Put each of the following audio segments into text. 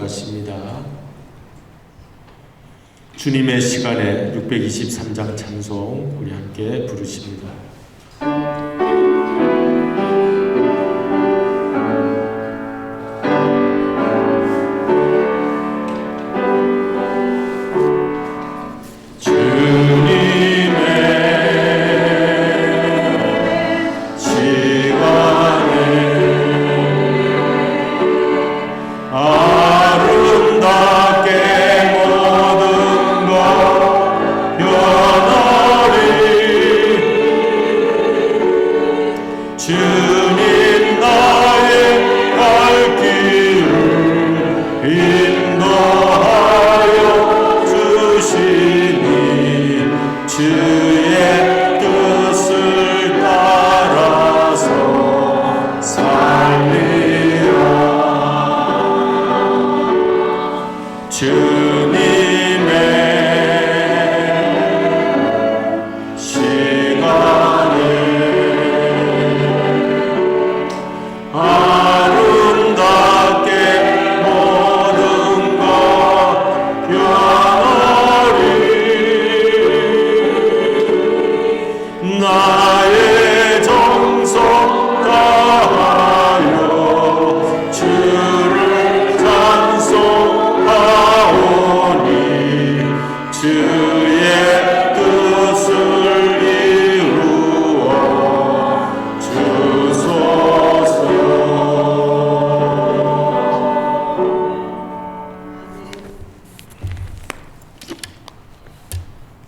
것입니다. 주님의 시간에 623장 찬송 우리 함께 부르십니다.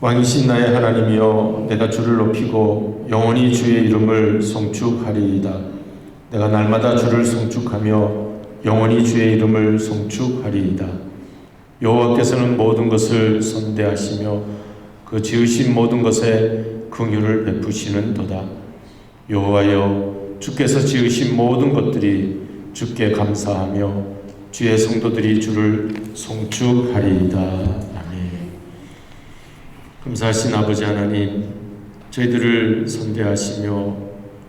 왕이신 나의 하나님이여, 내가 주를 높이고 영원히 주의 이름을 송축하리이다. 내가 날마다 주를 송축하며 영원히 주의 이름을 송축하리이다. 여호와께서는 모든 것을 선대하시며 그 지으신 모든 것에 긍휼을 베푸시는도다. 여호와여, 주께서 지으신 모든 것들이 주께 감사하며 주의 성도들이 주를 송축하리이다. 감사하신 아버지 하나님, 저희들을 선대하시며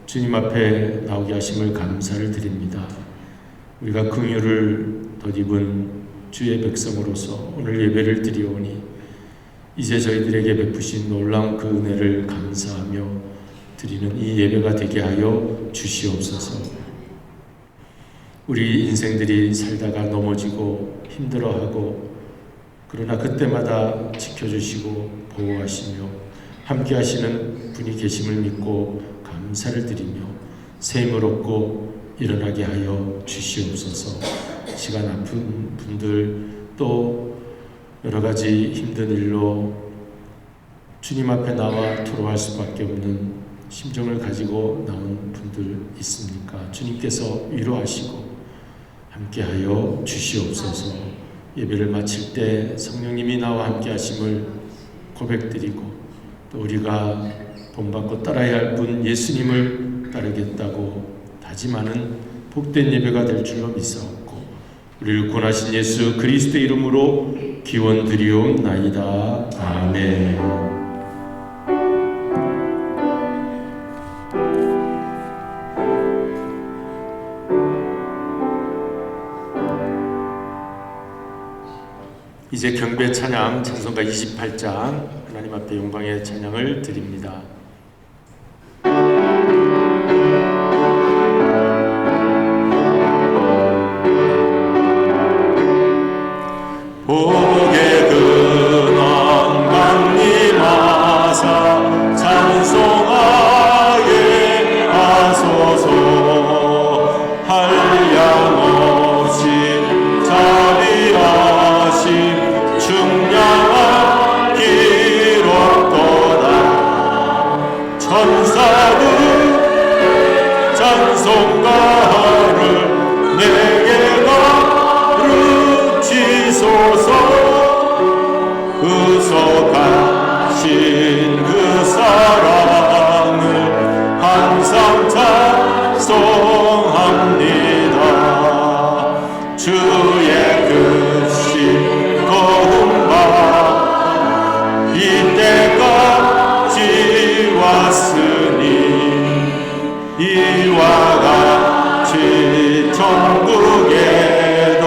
주님 앞에 나오게 하심을 감사를 드립니다. 우리가 긍휼을 덧입은 주의 백성으로서 오늘 예배를 드리오니 이제 저희들에게 베푸신 놀라운 그 은혜를 감사하며 드리는 이 예배가 되게 하여 주시옵소서. 우리 인생들이 살다가 넘어지고 힘들어하고 그러나 그때마다 지켜주시고 보호하시며 함께 하시는 분이 계심을 믿고 감사를 드리며 새 힘을 얻고 일어나게 하여 주시옵소서. 시간 아픈 분들, 또 여러 가지 힘든 일로 주님 앞에 나와 토로할 수밖에 없는 심정을 가지고 나온 분들 있습니까? 주님께서 위로하시고 함께 하여 주시옵소서. 예배를 마칠 때 성령님이 나와 함께 하심을 고백드리고 또 우리가 본받고 따라야 할 분 예수님을 따르겠다고 다짐하는 복된 예배가 될 줄로 믿사옵고 우리를 구원하신 예수 그리스도의 이름으로 기원드리옵나이다. 아멘. 이제 경배 찬양 찬송가 28장 하나님 앞에 영광의 찬양을 드립니다. 복의 근원 강림하사 찬송하게 하소서. 한량없이 자비하심 충량한 기록도다. 천사들 찬송가를 내게 가르치소서. 구속하신 그 사랑을 항상 찬송합니다. 주의 크신 도움과 이때까지 왔으니 이와 같이 천국에도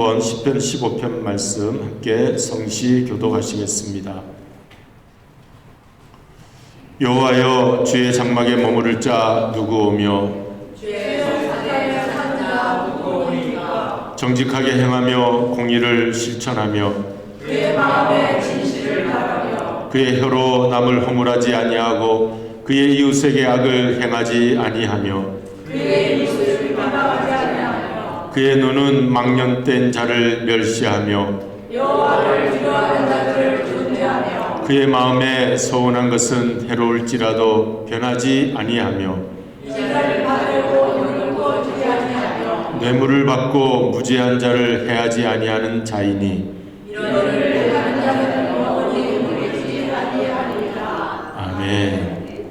한번 시편 15편 말씀 함께 성시 교독하시겠습니다. 여호와여, 주의 장막에 머무를 자 누구 오며 주의 성산에 사는 자 누구 오니까. 정직하게 행하며 공의를 실천하며 그의 마음에 진실을 바라며 그의 혀로 남을 허물하지 아니하고 그의 이웃에게 악을 행하지 아니하며 그의 이웃을 비방하지 아니하며 그의 눈은 망령된 자를 멸시하며 여호와를 두려워하는 자들을 존대하며 그의 마음에 서운한 것은 해로울지라도 변하지 아니하며 이자를 받으려고 눈을 주지 아니하며 뇌물을 받고 무죄한 자를 해하지 아니하는 자이니 이런 일을 행하는 자는 영원히 물리지 아니하리라. 아멘.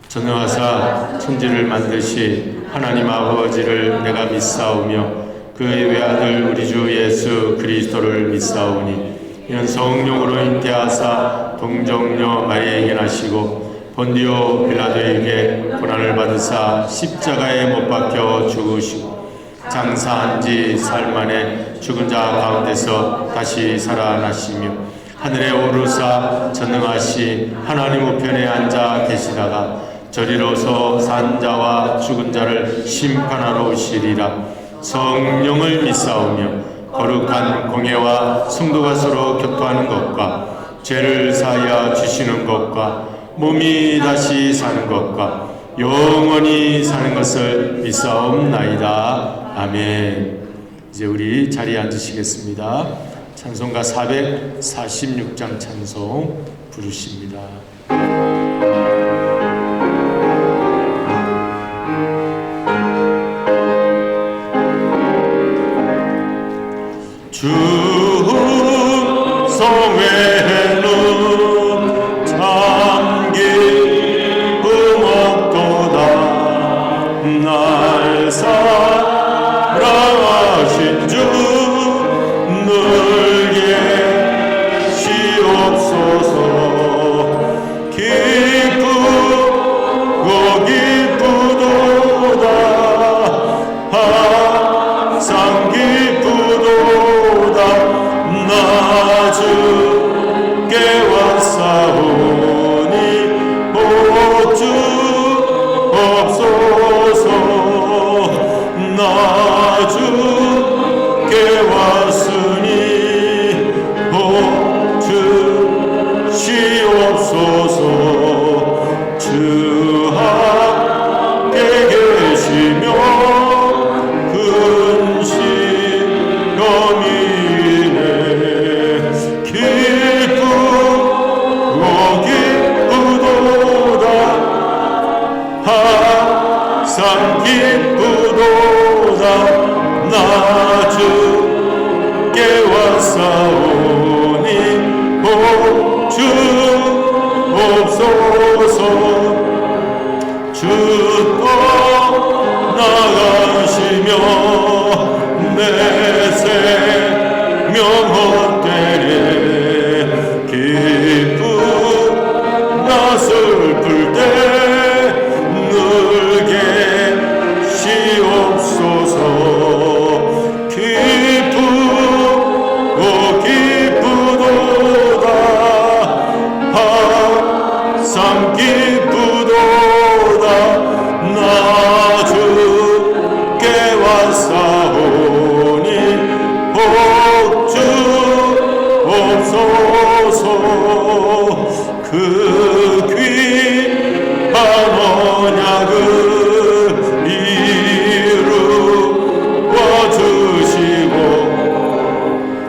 전능하사 천지를 만드신 하나님 아버지를 내가 믿사오며 그의 외아들 우리 주 예수 그리스도를 믿사오니 이는 성령으로 잉태하사 동정녀 마리아에게 나시고 본디오 빌라도에게 고난을 받으사 십자가에 못 박혀 죽으시고 장사한 지 사흘 만에 죽은 자 가운데서 다시 살아나시며 하늘에 오르사 전능하신 하나님 우편에 앉아 계시다가 저리로서 산 자와 죽은 자를 심판하러 오시리라. 성령을 믿사오며 거룩한 공예와 성도가 서로 교통하는 것과 죄를 사하여 주시는 것과 몸이 다시 사는 것과 영원히 사는 것을 믿사옵나이다. 아멘. 이제 우리 자리에 앉으시겠습니다. 찬송가 446장 찬송 부르십니다. 주 성회는 참 기쁨 없도다. 날 사랑하신 주 늘 계시옵소서. 기쁘고 기쁘도다. 항상 기쁘도다. 나 주께 왔사오니 복 주옵소서. 나 주께 왔으니 복 주시옵소서. 주 함께 계시며 근시험이네. 기쁘고 기쁘도다. 항상 기쁘도다. 나 주께 왔사오니 복 주옵소서. 주 떠나가시며 내 생명 헛되게 기쁘나 슬플 때 늘 계시옵소서. 기쁘고 기쁘도다. 항상 기쁘도다. 나 주께 왔사오니 복 주옵소서. 그 귀한 언약을 이루어 주시고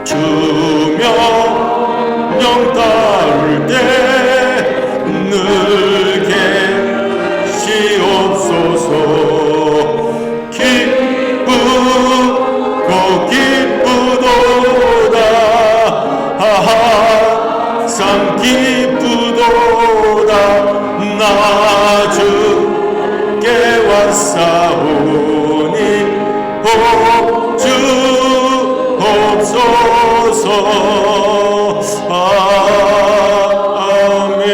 주명령 따를 때 늘 계시옵소서. 기쁘고 기쁘도다. 항상 기쁘도다. 나 주께 왔사오니 복 주옵소서. 아멘.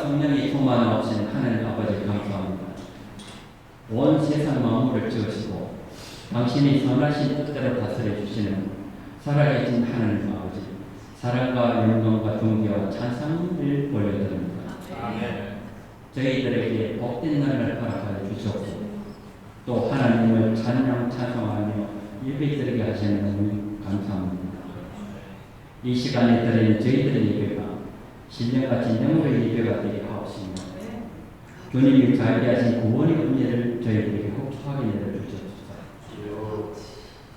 성령이 충만하신 하나님 아버지 감사합니다. 온 세상 만물을 지으시고 당신이 선하신 뜻대로 다스려 주시는 살아계신 하나님 아버지, 사랑과 영광과 존귀와 찬양을 올려드립니다. 저희들에게 복된 날을 허락하여 주셨고 또 하나님을 찬양하며 예배드리게 하시는 분 감사합니다. 이 시간에 드린 저희들의 예배가 신령같이 영으로의 예배가 되게 하옵시며 주님이 자비하신 구원의 은혜를 저희들에게 혹독하게 내려주셨습니다.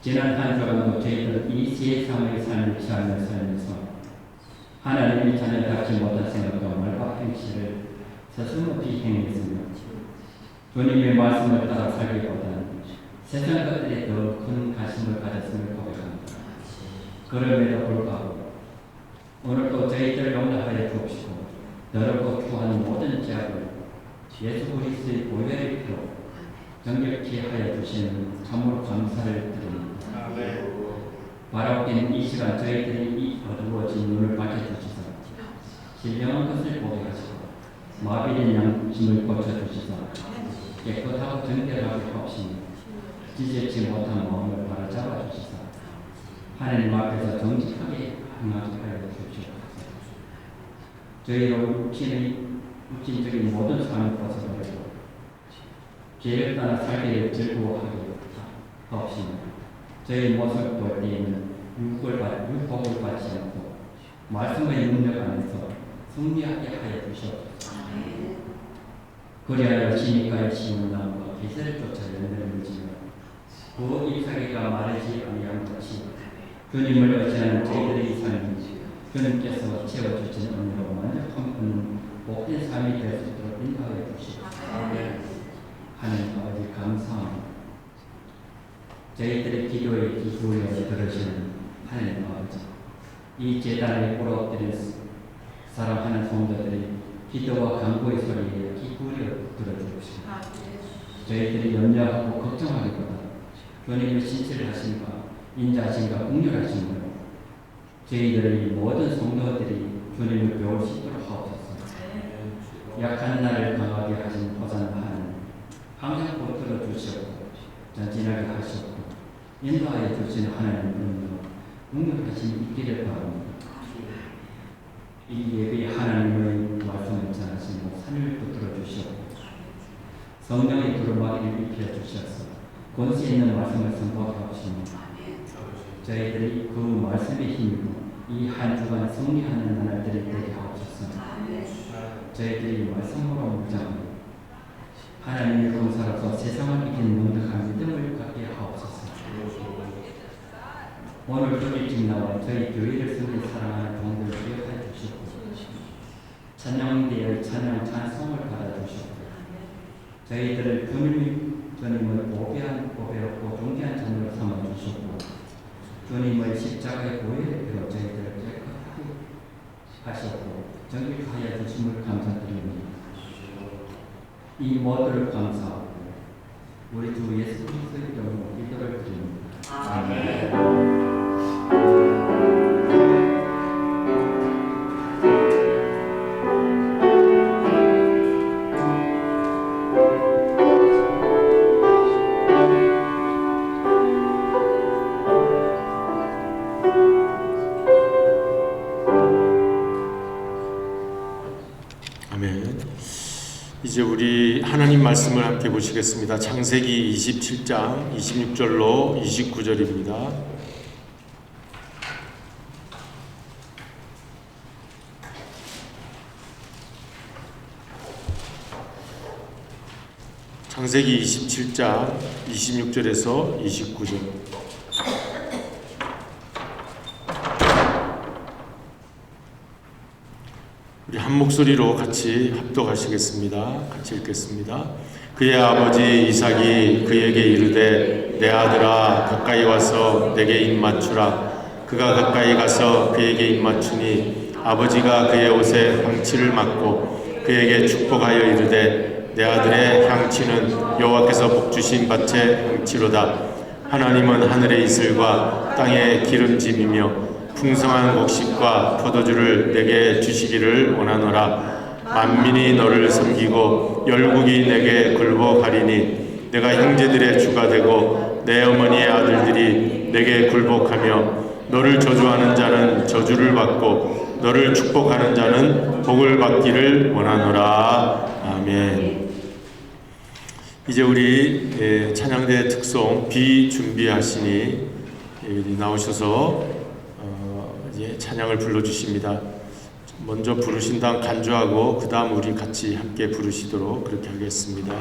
지난 한 주간도 저희들 이 세상의 삶을 살면서 하나님의 자녀답지 못한 생각과 말과 행실을 서슴없이 행했으며 주님의 말씀을 따라 살기보다는 세상 것들에 더 큰 관심을 가졌음을 고백합니다. 그럼에도 불구하고 오늘도 저희들 용납하여 주옵시고 더럽고 추한 모든 죄악을 예수 그리스도의 보혈의 피로 정결케 하여 주시는 참으로 감사를 드립니다. 바라보기는 이 시간 저희들이 이 어두워진 눈을 밝혀주시사 신령한 것을 보게 하시고 마비된 양심을 고쳐주시사 깨끗하고 정결하게 하옵시며 지지치 못한 마음을 바로잡아 주시사 하나님 앞에서 정직하게 행하게 하여 주시옵소서. 저희로 육신적인 모든 삶을 벗어버리고 죄를 따라 살기를 즐거워하게 하옵시며 저희 모습을 볼 때에는 유복을 받지 않고 말씀의 능력 안에서 승리하게 하여 주시옵소서. 그리하여 진이가의 심은 나무가 비세를 쫓아 열매를 맺으며 그 잎사귀가 마르지 아니한 것이 주님을 의지하는 저희들의 삶이 주님께서 채워주신 은혜로 만족한 복된 삶이 될 수 있도록 인도하여 주시옵소서. 하나님 아버지 감사합니다. 저희들의 기도에 기도에 들으시는 하나님 아버지, 이 제단에 꿇어엎드린 사랑하는 성도들의 기도와 간구의 소리에 귀 기울여 들어주시고 저희들이 염려하고 걱정하기보다 주님의 신실하심과 인자하심과 긍휼하심으로 저희들의 모든 성도들이 주님을 배울 수 있도록 하옵소서. 약한 나를 강하게 하신 보살나 하나님, 항상 붙들어 주시옵고 전진하게 하시옵고 인도하여 주시는 하나님으로 능력하심이 있기를 바랍니다. 이 예배에 하나님의 말씀을 전하시며 산을 붙들어 주시옵고 성령의 두루마기를 입혀 주셔서 권세 있는 말씀을 선포하게 하시며 저희들이 그 말씀의 힘으로 이 한 주간 승리하는 날들이 되게 하옵소서. 저희들이 말씀으로 무장하고 하나님의 군사로서 세상을 이기는 명백한 믿음을 갖게 하옵소서. 오늘도 일찍 나와 저희 교회를 섬기 사랑하는 종들을 기억하여 주시고 찬양대의 찬송을 받아주시고 저희들을 주님을 보배롭고 존귀한 자녀로 삼아주시고 주님의 십자가의 보혈의 피로 저희들을 깨끗하게 하셨고 정결하여 주심을 감사드립니다. 이 모두를 감사하고 우리 주 예수 그리스도의 이름으로 기도를 드립니다. 아멘. 이제 우리 하나님 말씀을 함께 보시겠습니다. 창세기 27장 26절로 29절입니다. 창세기 27장 26절에서 29절. 우리 한 목소리로 같이 합독하시겠습니다. 같이 읽겠습니다. 그의 아버지 이삭이 그에게 이르되 내 아들아 가까이 와서 내게 입 맞추라. 그가 가까이 가서 그에게 입 맞추니 아버지가 그의 옷에 향치를 맡고 그에게 축복하여 이르되 내 아들의 향치는 여호와께서 복주신 밭의 향치로다. 하나님은 하늘의 이슬과 땅의 기름짐이며 풍성한 곡식과 포도주를 내게 주시기를 원하노라. 만민이 너를 섬기고 열국이 내게 굴복하리니 내가 형제들의 주가 되고 내 어머니의 아들들이 내게 굴복하며 너를 저주하는 자는 저주를 받고 너를 축복하는 자는 복을 받기를 원하노라. 아멘. 이제 우리 찬양대 특송 비준비하시니 나오셔서 이제 찬양을 불러주십니다. 먼저 부르신 다음 간주하고 그 다음 우리 같이 함께 부르시도록 그렇게 하겠습니다.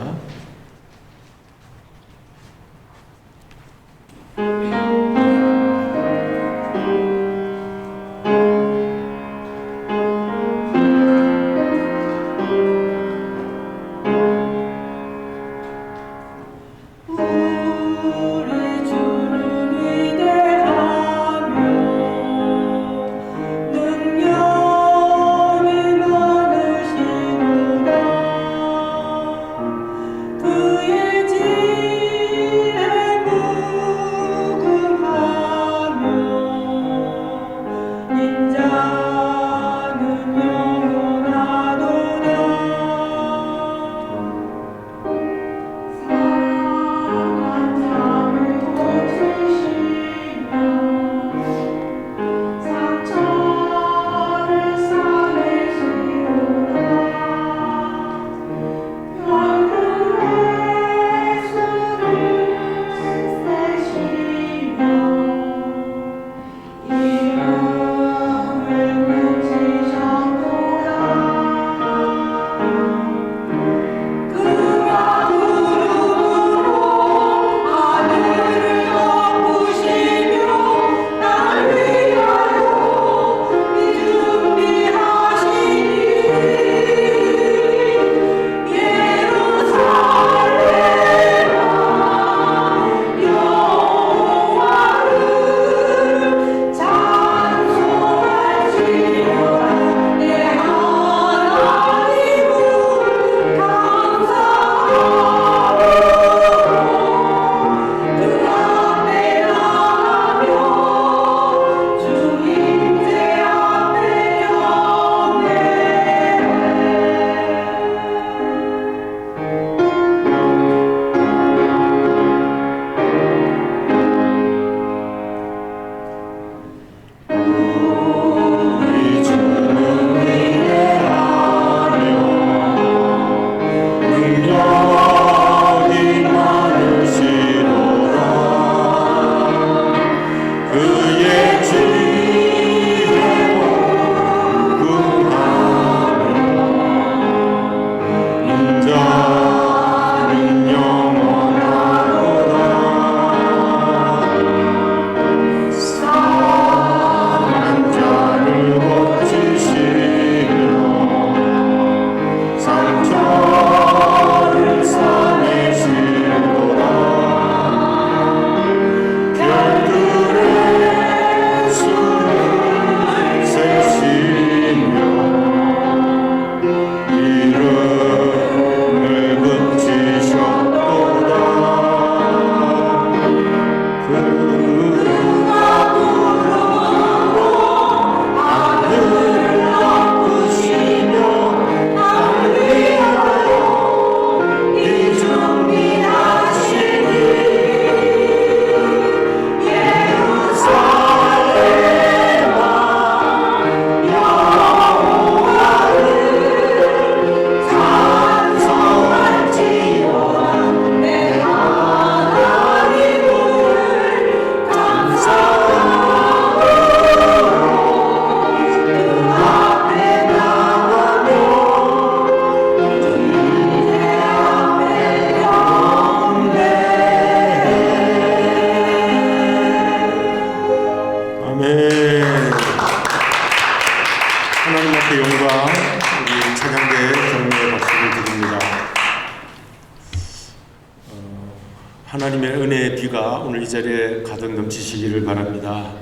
하나님의 은혜의 비가 오늘 이 자리에 가득 넘치시기를 바랍니다.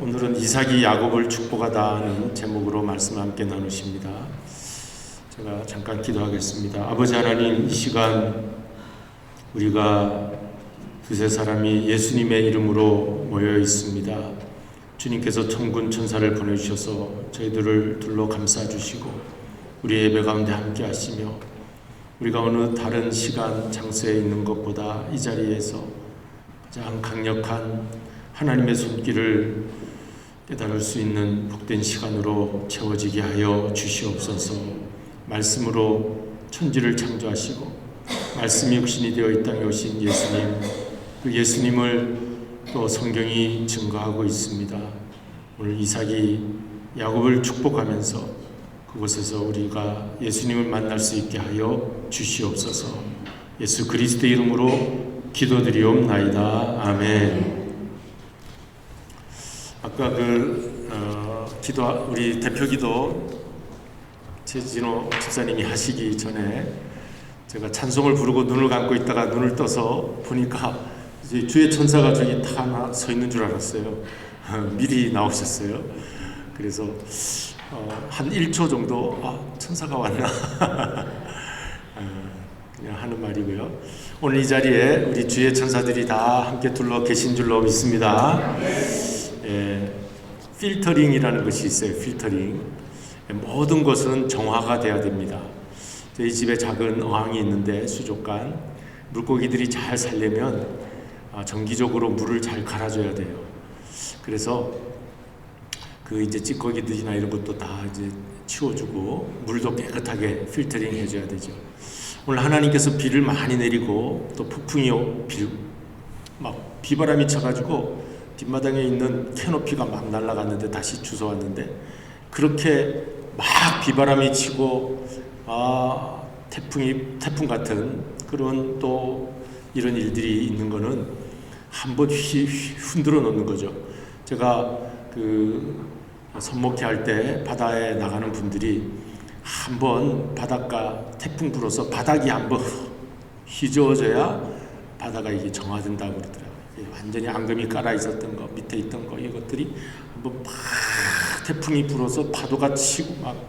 오늘은 이삭이 야곱을 축복하다는 제목으로 말씀을 함께 나누십니다. 제가 잠깐 기도하겠습니다. 아버지 하나님, 이 시간 우리가 두세 사람이 예수님의 이름으로 모여 있습니다. 주님께서 천군 천사를 보내주셔서 저희들을 둘러 감싸주시고 우리 예배 가운데 함께 하시며 우리가 어느 다른 시간 장소에 있는 것보다 이 자리에서 가장 강력한 하나님의 손길을 깨달을 수 있는 복된 시간으로 채워지게 하여 주시옵소서. 말씀으로 천지를 창조하시고 말씀이 육신이 되어 이 땅에 오신 예수님, 그 예수님을 또 성경이 증거하고 있습니다. 오늘 이삭이 야곱을 축복하면서 그곳에서 우리가 예수님을 만날 수 있게 하여 주시옵소서. 예수 그리스도의 이름으로 기도드리옵나이다. 아멘. 아까 우리 대표기도 최진호 집사님이 하시기 전에 제가 찬송을 부르고 눈을 감고 있다가 눈을 떠서 보니까 이제 주의 천사가 저기 다 서 있는 줄 알았어요. 미리 나오셨어요. 그래서 한 1초 정도 천사가 왔나 그냥 하는 말이고요. 오늘 이 자리에 우리 주의 천사들이 다 함께 둘러 계신 줄로 믿습니다. 필터링이라는 것이 있어요. 필터링. 모든 것은 정화가 돼야 됩니다. 저희 집에 작은 어항이 있는데 수족관, 물고기들이 잘 살려면 정기적으로 물을 잘 갈아줘야 돼요. 그래서 이제 찌꺼기들이나 이런 것도 다 이제 치워주고 물도 깨끗하게 필터링 해줘야 되죠. 오늘 하나님께서 비를 많이 내리고 또 폭풍이 막 비바람이 쳐가지고 뒷마당에 있는 캐노피가 막 날아갔는데 다시 주워왔는데 그렇게 막 비바람이 치고 태풍 같은 그런 또 이런 일들이 있는 거는 한번 흔들어 놓는 거죠. 제가 선목회 할 때 바다에 나가는 분들이 한번 바닷가 태풍 불어서 바닥이 한번 휘저어져야 바다가 이게 정화된다고 그러더라고요. 완전히 앙금이 깔아 있었던 거, 밑에 있던 거 이것들이 한번 막 태풍이 불어서 파도가 치고 막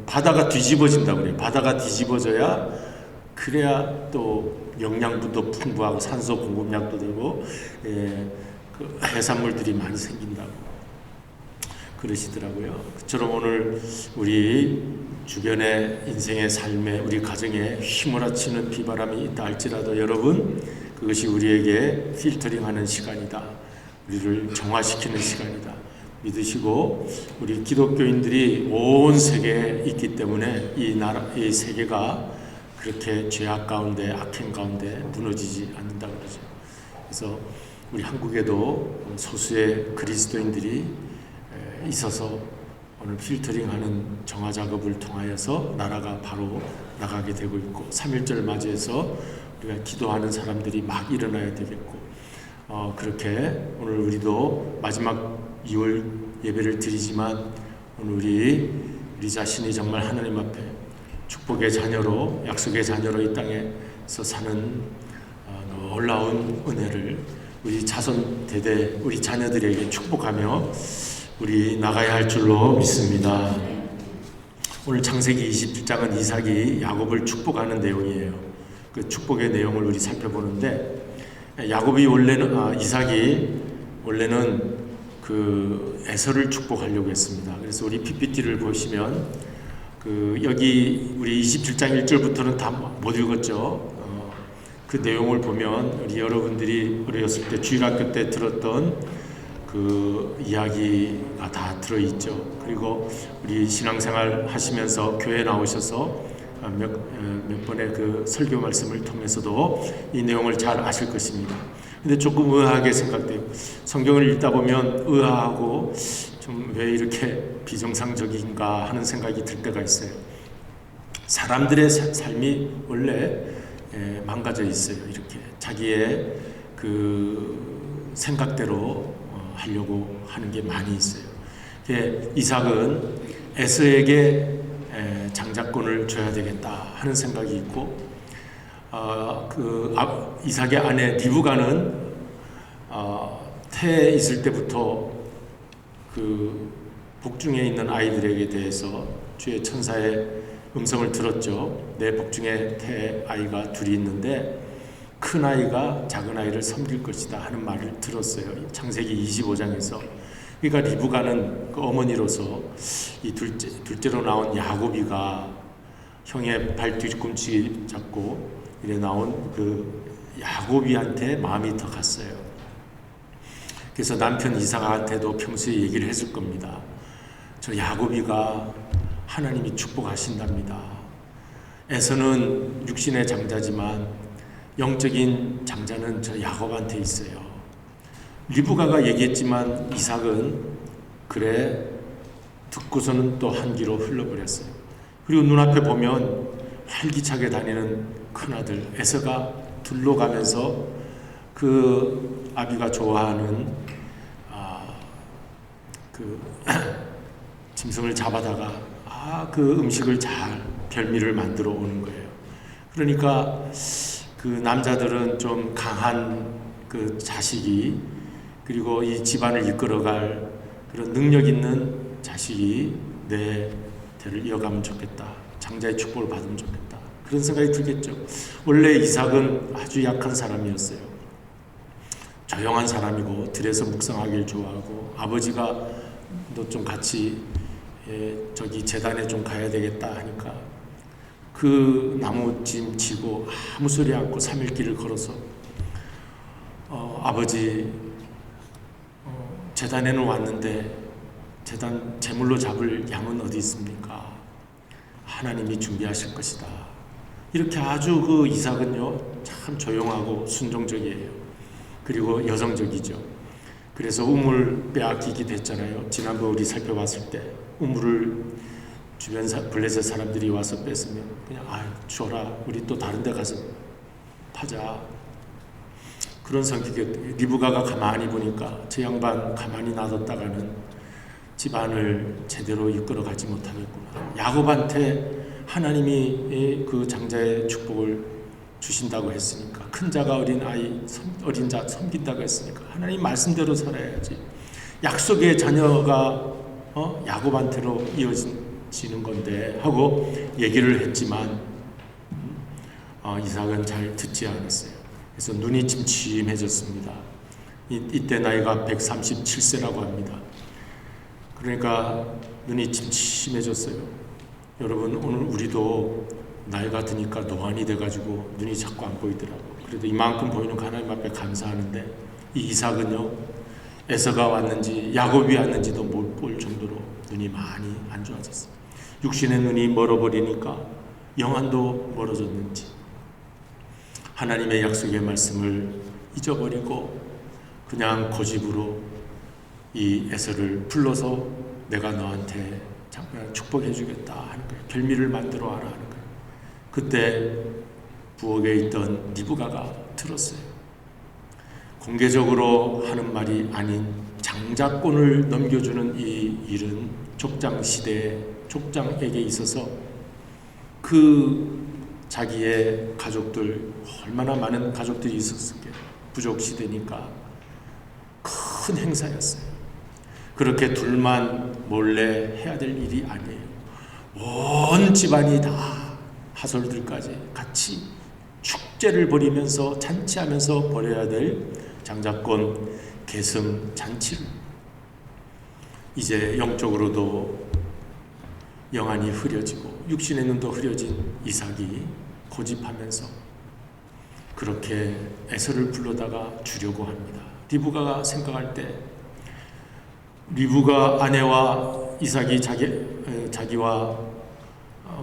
바다가 뒤집어진다고 그래요. 바다가 뒤집어져야 그래야 또 영양분도 풍부하고 산소 공급량도 되고 그 해산물들이 많이 생긴다고 그러시더라고요. 그처럼 오늘 우리 주변의 인생의 삶에 우리 가정에 휘몰아치는 비바람이 있다 할지라도 여러분 그것이 우리에게 필터링하는 시간이다. 우리를 정화시키는 시간이다. 믿으시고 우리 기독교인들이 온 세계에 있기 때문에 이 세계가 그렇게 죄악 가운데 악행 가운데 무너지지 않는다고 그러죠. 그래서 우리 한국에도 소수의 그리스도인들이 있어서 오늘 필터링하는 정화 작업을 통하여서 나라가 바로 나가게 되고 있고 3.1절 맞이해서 우리가 기도하는 사람들이 막 일어나야 되겠고 그렇게 오늘 우리도 마지막 2월 예배를 드리지만 오늘 우리 자신이 정말 하나님 앞에 축복의 자녀로 약속의 자녀로 이 땅에서 사는 놀라운 은혜를 우리 자손 대대 우리 자녀들에게 축복하며 우리 나가야 할 줄로 믿습니다. 오늘 창세기 27장은 이삭이 야곱을 축복하는 내용이에요. 그 축복의 내용을 우리 살펴보는데 이삭이 원래는 그 에서를 축복하려고 했습니다. 그래서 우리 PPT를 보시면 여기 우리 27장 1절부터는 다 못 읽었죠. 그 내용을 보면 우리 여러분들이 어렸을 때 주일학교 때 들었던 그 이야기가 다 들어있죠. 그리고 우리 신앙생활 하시면서 교회 나오셔서 몇 번의 그 설교 말씀을 통해서도 이 내용을 잘 아실 것입니다. 근데 조금 의아하게 생각돼요. 성경을 읽다 보면 의아하고 좀 왜 이렇게 비정상적인가 하는 생각이 들 때가 있어요. 사람들의 삶이 원래 망가져 있어요. 이렇게 자기의 그 생각대로 하려고 하는 게 많이 있어요. 이삭은 에서에게 장자권을 줘야 되겠다 하는 생각이 있고 이삭의 아내 리브가는 태에 있을 때부터 그 복중에 있는 아이들에게 대해서 주의 천사의 음성을 들었죠. 내 복중에 태 아이가 둘이 있는데 큰 아이가 작은 아이를 섬길 것이다 하는 말을 들었어요. 창세기 25장에서 그러니까 리브가는 그 어머니로서 이 둘째로 나온 야곱이가 형의 발 뒤꿈치 잡고 이래 나온 그 야곱이한테 마음이 더 갔어요. 그래서 남편 이삭한테도 평소에 얘기를 했을 겁니다. 저 야곱이가 하나님이 축복하신답니다. 에서는 육신의 장자지만 영적인 장자는 저 야곱한테 있어요. 리브가가 얘기했지만 이삭은 그래 듣고서는 또 한 귀로 흘러버렸어요. 그리고 눈앞에 보면 활기차게 다니는 큰아들 에서가 둘러가면서 그 아비가 좋아하는 그 짐승을 잡아다가 그 음식을 잘 별미를 만들어 오는 거예요. 그러니까 그 남자들은 좀 강한 그 자식이, 그리고 이 집안을 이끌어갈 그런 능력 있는 자식이 내 대를 이어가면 좋겠다. 장자의 축복을 받으면 좋겠다. 그런 생각이 들겠죠. 원래 이삭은 아주 약한 사람이었어요. 조용한 사람이고 들에서 묵상하기를 좋아하고, 아버지가 너 좀 같이 저기 제단에 좀 가야 되겠다 하니까 그 나무짐 지고 아무 소리 않고 3일 길을 걸어서 아버지 제단에는 왔는데 제단 제물로 잡을 양은 어디 있습니까? 하나님이 준비하실 것이다. 이렇게 아주 그 이삭은요 참 조용하고 순종적이에요. 그리고 여성적이죠. 그래서 우물 빼앗기기도 했잖아요. 지난번 우리 살펴봤을 때 우물을 주변 블레셋 사람들이 와서 뺐으면 그냥 줘라, 우리 또 다른 데 가서 파자. 그런 성격이. 리브가가 가만히 보니까 저 양반 가만히 놔뒀다가는 집안을 제대로 이끌어 가지 못하겠구나. 야곱한테 하나님이 그 장자의 축복을 주신다고 했으니까, 큰 자가 어린 자 섬긴다고 했으니까 하나님 말씀대로 살아야지. 약속의 자녀가 야곱한테로 이어지는 건데 하고 얘기를 했지만 이삭은 잘 듣지 않았어요. 그래서 눈이 침침해졌습니다. 이때 나이가 137세라고 합니다. 그러니까 눈이 침침해졌어요. 여러분, 오늘 우리도 나이가 드니까 노안이 돼가지고 눈이 자꾸 안 보이더라고. 그래도 이만큼 보이는 하나님 앞에 감사하는데, 이 이삭은요 에서가 왔는지 야곱이 왔는지도 못 볼 정도로 눈이 많이 안 좋아졌어요. 육신의 눈이 멀어버리니까 영안도 멀어졌는지 하나님의 약속의 말씀을 잊어버리고 그냥 고집으로 이 에서를 불러서 내가 너한테 축복해 주겠다 하는 거예요. 별미를 만들어 와라 하는 거예요. 그때 부엌에 있던 리브가가 들었어요. 공개적으로 하는 말이 아닌 장자권을 넘겨주는 이 일은 족장에게 있어서 그 자기의 가족들, 얼마나 많은 가족들이 있었을까요? 부족 시대니까 큰 행사였어요. 그렇게 둘만 몰래 해야 될 일이 아니에요. 온 집안이 다 하솔들까지 같이 축제를 벌이면서 잔치하면서 벌여야 될 장자권 계승 잔치를, 이제 영적으로도 영안이 흐려지고 육신의 눈도 흐려진 이삭이 고집하면서 그렇게 에서를 불러다가 주려고 합니다. 리브가가 생각할 때 리브가 아내와 이삭이 자기와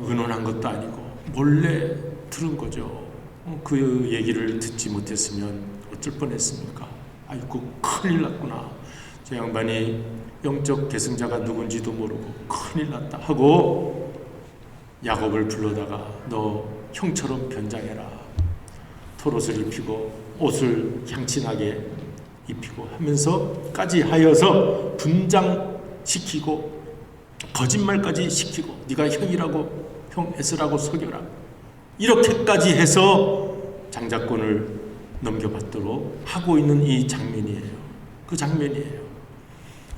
의논한 것도 아니고 몰래 들은 거죠. 그 얘기를 듣지 못했으면 어쩔 뻔했습니까? 아이고, 큰일 났구나. 저 양반이 영적 계승자가 누군지도 모르고 큰일 났다 하고 야곱을 불러다가 너 형처럼 변장해라. 털옷을 입히고 옷을 향진하게 입히고 하면서까지 하여서 분장시키고 거짓말까지 시키고 네가 형이라고, 형 에서라고 속여라. 이렇게까지 해서 장자권을 넘겨받도록 하고 있는 이 장면이에요. 그 장면이에요.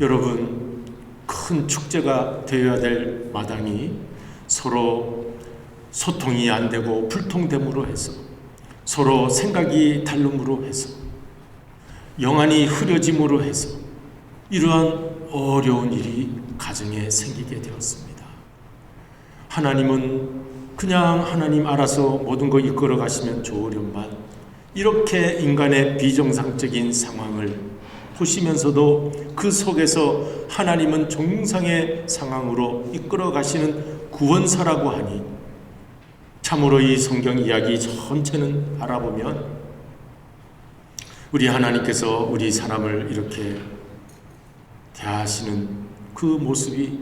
여러분, 큰 축제가 되어야 될 마당이 서로 소통이 안 되고 불통됨으로 해서, 서로 생각이 다름으로 해서, 영안이 흐려짐으로 해서 이러한 어려운 일이 가정에 생기게 되었습니다. 하나님은 그냥 하나님 알아서 모든 거 이끌어 가시면 좋으련만 이렇게 인간의 비정상적인 상황을 보시면서도 그 속에서 하나님은 정상의 상황으로 이끌어 가시는 구원사라고 하니 참으로 이 성경 이야기 전체는 알아보면 우리 하나님께서 우리 사람을 이렇게 대하시는 그 모습이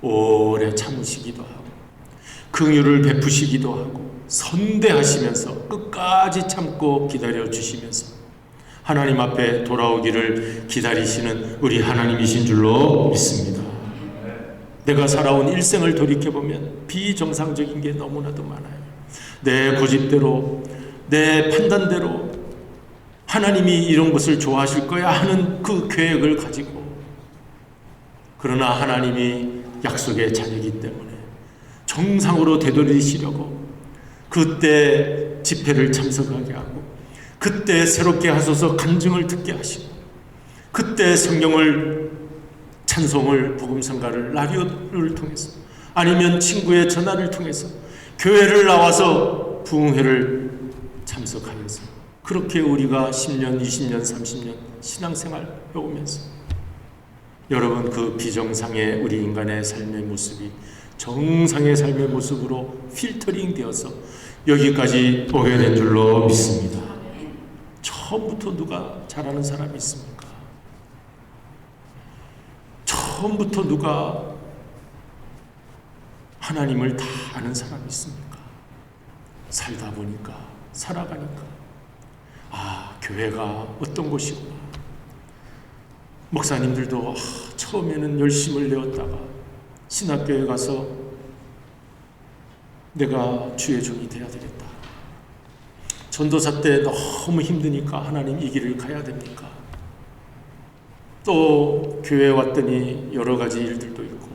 오래 참으시기도 하고 긍휼을 베푸시기도 하고 선대하시면서 끝까지 참고 기다려주시면서 하나님 앞에 돌아오기를 기다리시는 우리 하나님이신 줄로 믿습니다. 내가 살아온 일생을 돌이켜보면 비정상적인 게 너무나도 많아요. 내 고집대로 내 판단대로 하나님이 이런 것을 좋아하실 거야 하는 그 계획을 가지고 그러나 하나님이 약속의 자녀이기 때문에 정상으로 되돌리시려고 그때 집회를 참석하게 하고 그때 새롭게 하소서 간증을 듣게 하시고 그때 성경을 찬송을 복음성가를 라디오를 통해서 아니면 친구의 전화를 통해서 교회를 나와서 부흥회를 참석하면서 그렇게 우리가 10년, 20년, 30년 신앙생활 해오면서 여러분 그 비정상의 우리 인간의 삶의 모습이 정상의 삶의 모습으로 필터링 되어서 여기까지 오게 된 줄로 믿습니다. 처음부터 누가 잘하는 사람이 있습니까? 처음부터 누가 하나님을 다 아는 사람이 있습니까? 살다 보니까 살아가니까 교회가 어떤 곳이구나. 목사님들도 처음에는 열심을 내었다가 신학교에 가서 내가 주의 종이 되어야 되겠다. 전도사 때 너무 힘드니까 하나님 이 길을 가야 됩니까? 또 교회에 왔더니 여러 가지 일들도 있고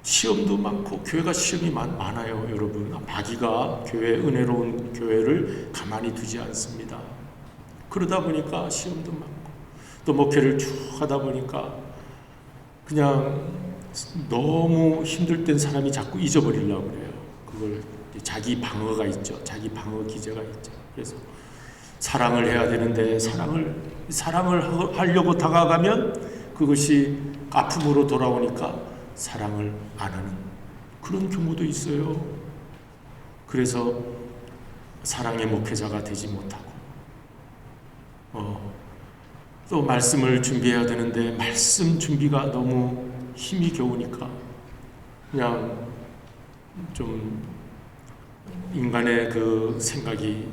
시험도 많고 교회가 시험이 많아요. 여러분 마귀가 교회 은혜로운 교회를 가만히 두지 않습니다. 그러다 보니까 시험도 많고 또 목회를 쭉 하다 보니까 그냥 너무 힘들 땐 사람이 자꾸 잊어버리려고 그래요. 그걸 자기 방어가 있죠. 자기 방어 기제가 있죠. 그래서 사랑을 해야 되는데 사랑을 하려고 다가가면 그것이 아픔으로 돌아오니까 사랑을 안 하는 그런 경우도 있어요. 그래서 사랑의 목회자가 되지 못하고 또 말씀을 준비해야 되는데 말씀 준비가 너무 힘이 겨우니까 그냥 좀 인간의 그 생각이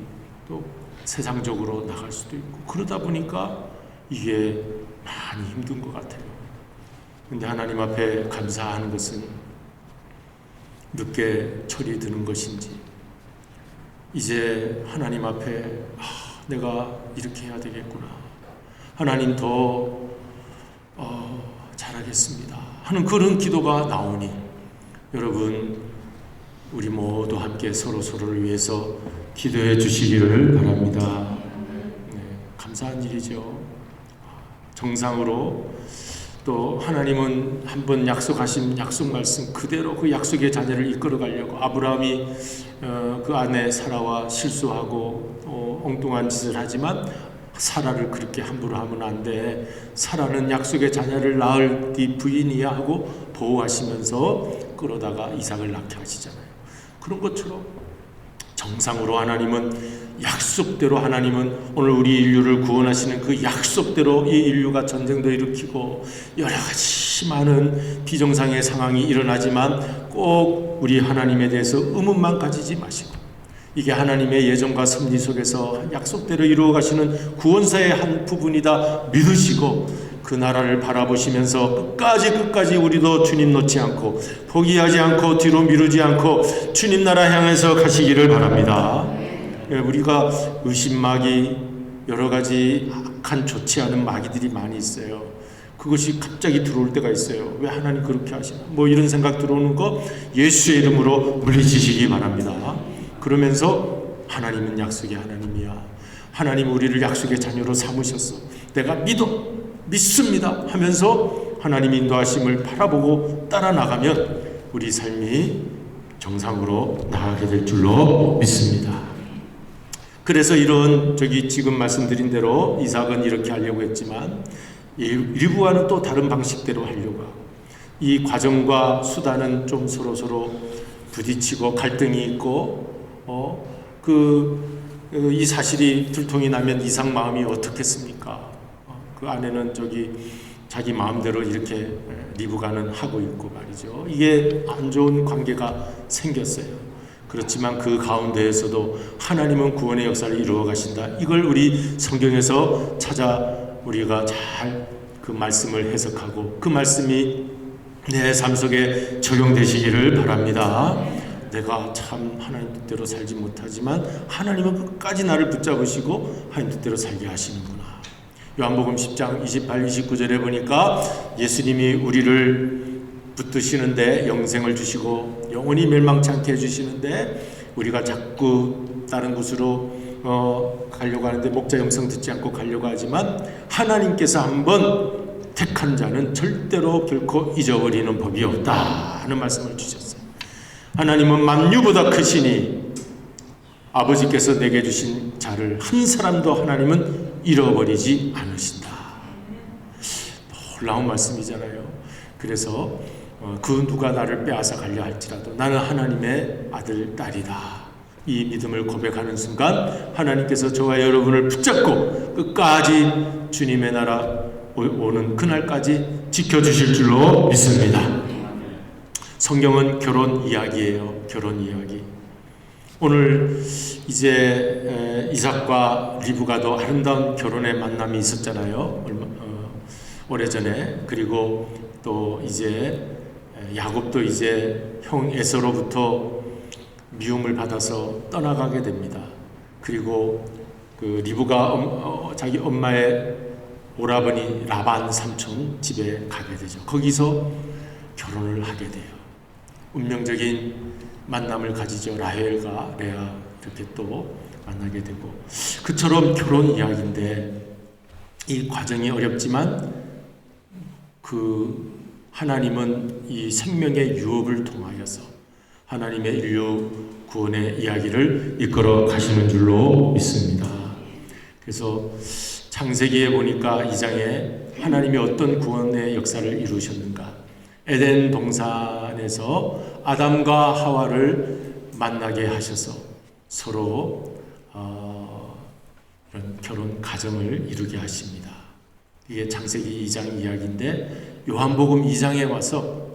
또 세상적으로 나갈 수도 있고 그러다 보니까 이게 많이 힘든 것 같아요. 근데 하나님 앞에 감사하는 것은 늦게 철이 드는 것인지 이제 하나님 앞에 내가 이렇게 해야 되겠구나. 하나님 더 잘하겠습니다 하는 그런 기도가 나오니 여러분 우리 모두 함께 서로를 위해서 기도해 주시기를 바랍니다. 감사한 일이죠. 정상으로 또 하나님은 한번 약속하신 약속 말씀 그대로 그 약속의 자녀를 이끌어 가려고 아브라함이 그 아내 사라와 실수하고 엉뚱한 짓을 하지만 사라를 그렇게 함부로 하면 안 돼. 사라는 약속의 자녀를 낳을 네 부인이야 하고 보호하시면서 그러다가 이삭을 낳게 하시잖아요. 그런 것처럼 정상으로 하나님은 약속대로 하나님은 오늘 우리 인류를 구원하시는 그 약속대로 이 인류가 전쟁도 일으키고 여러 가지 많은 비정상의 상황이 일어나지만 꼭 우리 하나님에 대해서 의문만 가지지 마시고 이게 하나님의 예정과 섭리 속에서 약속대로 이루어 가시는 구원사의 한 부분이다 믿으시고 그 나라를 바라보시면서 끝까지 우리도 주님 놓지 않고 포기하지 않고 뒤로 미루지 않고 주님 나라 향해서 가시기를 바랍니다. 우리가 의심마귀 여러 가지 악한 좋지 않은 마귀들이 많이 있어요. 그것이 갑자기 들어올 때가 있어요. 왜 하나님 그렇게 하시나 뭐 이런 생각 들어오는 거 예수의 이름으로 물리치시기 바랍니다. 그러면서 하나님은 약속의 하나님이야. 하나님 우리를 약속의 자녀로 삼으셨어. 내가 믿어. 믿습니다 하면서 하나님 인도하심을 바라보고 따라 나가면 우리 삶이 정상으로 나가게 될 줄로 믿습니다. 그래서 이런 지금 말씀드린 대로 이삭은 이렇게 하려고 했지만 리브가는 또 다른 방식대로 하려고 하고, 이 과정과 수단은 좀 서로 부딪히고 갈등이 있고 이 사실이 들통이 나면 이삭 마음이 어떻겠습니까? 그 아내는 자기 마음대로 이렇게 리브가는 하고 있고 말이죠. 이게 안 좋은 관계가 생겼어요. 그렇지만 그 가운데에서도 하나님은 구원의 역사를 이루어 가신다. 이걸 우리 성경에서 우리가 잘 그 말씀을 해석하고 그 말씀이 내 삶 속에 적용되시기를 바랍니다. 내가 참 하나님 뜻대로 살지 못하지만 하나님은 끝까지 나를 붙잡으시고 하나님 뜻대로 살게 하시는구나. 요한복음 10장 28, 29절에 보니까 예수님이 우리를 붙드시는데 영생을 주시고 영원히 멸망치 않게 해주시는데, 우리가 자꾸 다른 곳으로 가려고 하는데 목자 영성 듣지 않고 가려고 하지만 하나님께서 한번 택한 자는 절대로 결코 잊어버리는 법이 없다 하는 말씀을 주셨어요. 하나님은 만유보다 크시니 아버지께서 내게 주신 자를 한 사람도 하나님은 잃어버리지 않으신다. 놀라운 말씀이잖아요. 그래서 그 누가 나를 빼앗아 가려 할지라도 나는 하나님의 아들, 딸이다. 이 믿음을 고백하는 순간 하나님께서 저와 여러분을 붙잡고 끝까지 주님의 나라 오는 그날까지 지켜주실 줄로 믿습니다. 성경은 결혼 이야기예요. 결혼 이야기. 오늘 이제 이삭과 리브가도 아름다운 결혼의 만남이 있었잖아요. 오래전에. 그리고 또 이제 야곱도 이제 형 에서로부터 미움을 받아서 떠나가게 됩니다. 그리고 그 리브가 자기 엄마의 오라버니 라반 삼촌 집에 가게 되죠. 거기서 결혼을 하게 돼요. 운명적인 만남을 가지죠. 라헬과 레아 이렇게 또 만나게 되고, 그처럼 결혼 이야기인데 이 과정이 어렵지만 하나님은 이 생명의 유업을 통하여서 하나님의 인류 구원의 이야기를 이끌어 가시는 줄로 믿습니다. 그래서 창세기에 보니까 2장에 하나님이 어떤 구원의 역사를 이루셨는가. 에덴 동산에서 아담과 하와를 만나게 하셔서 서로 이런 결혼 가정을 이루게 하십니다. 이게 창세기 2장 이야기인데 요한복음 2장에 와서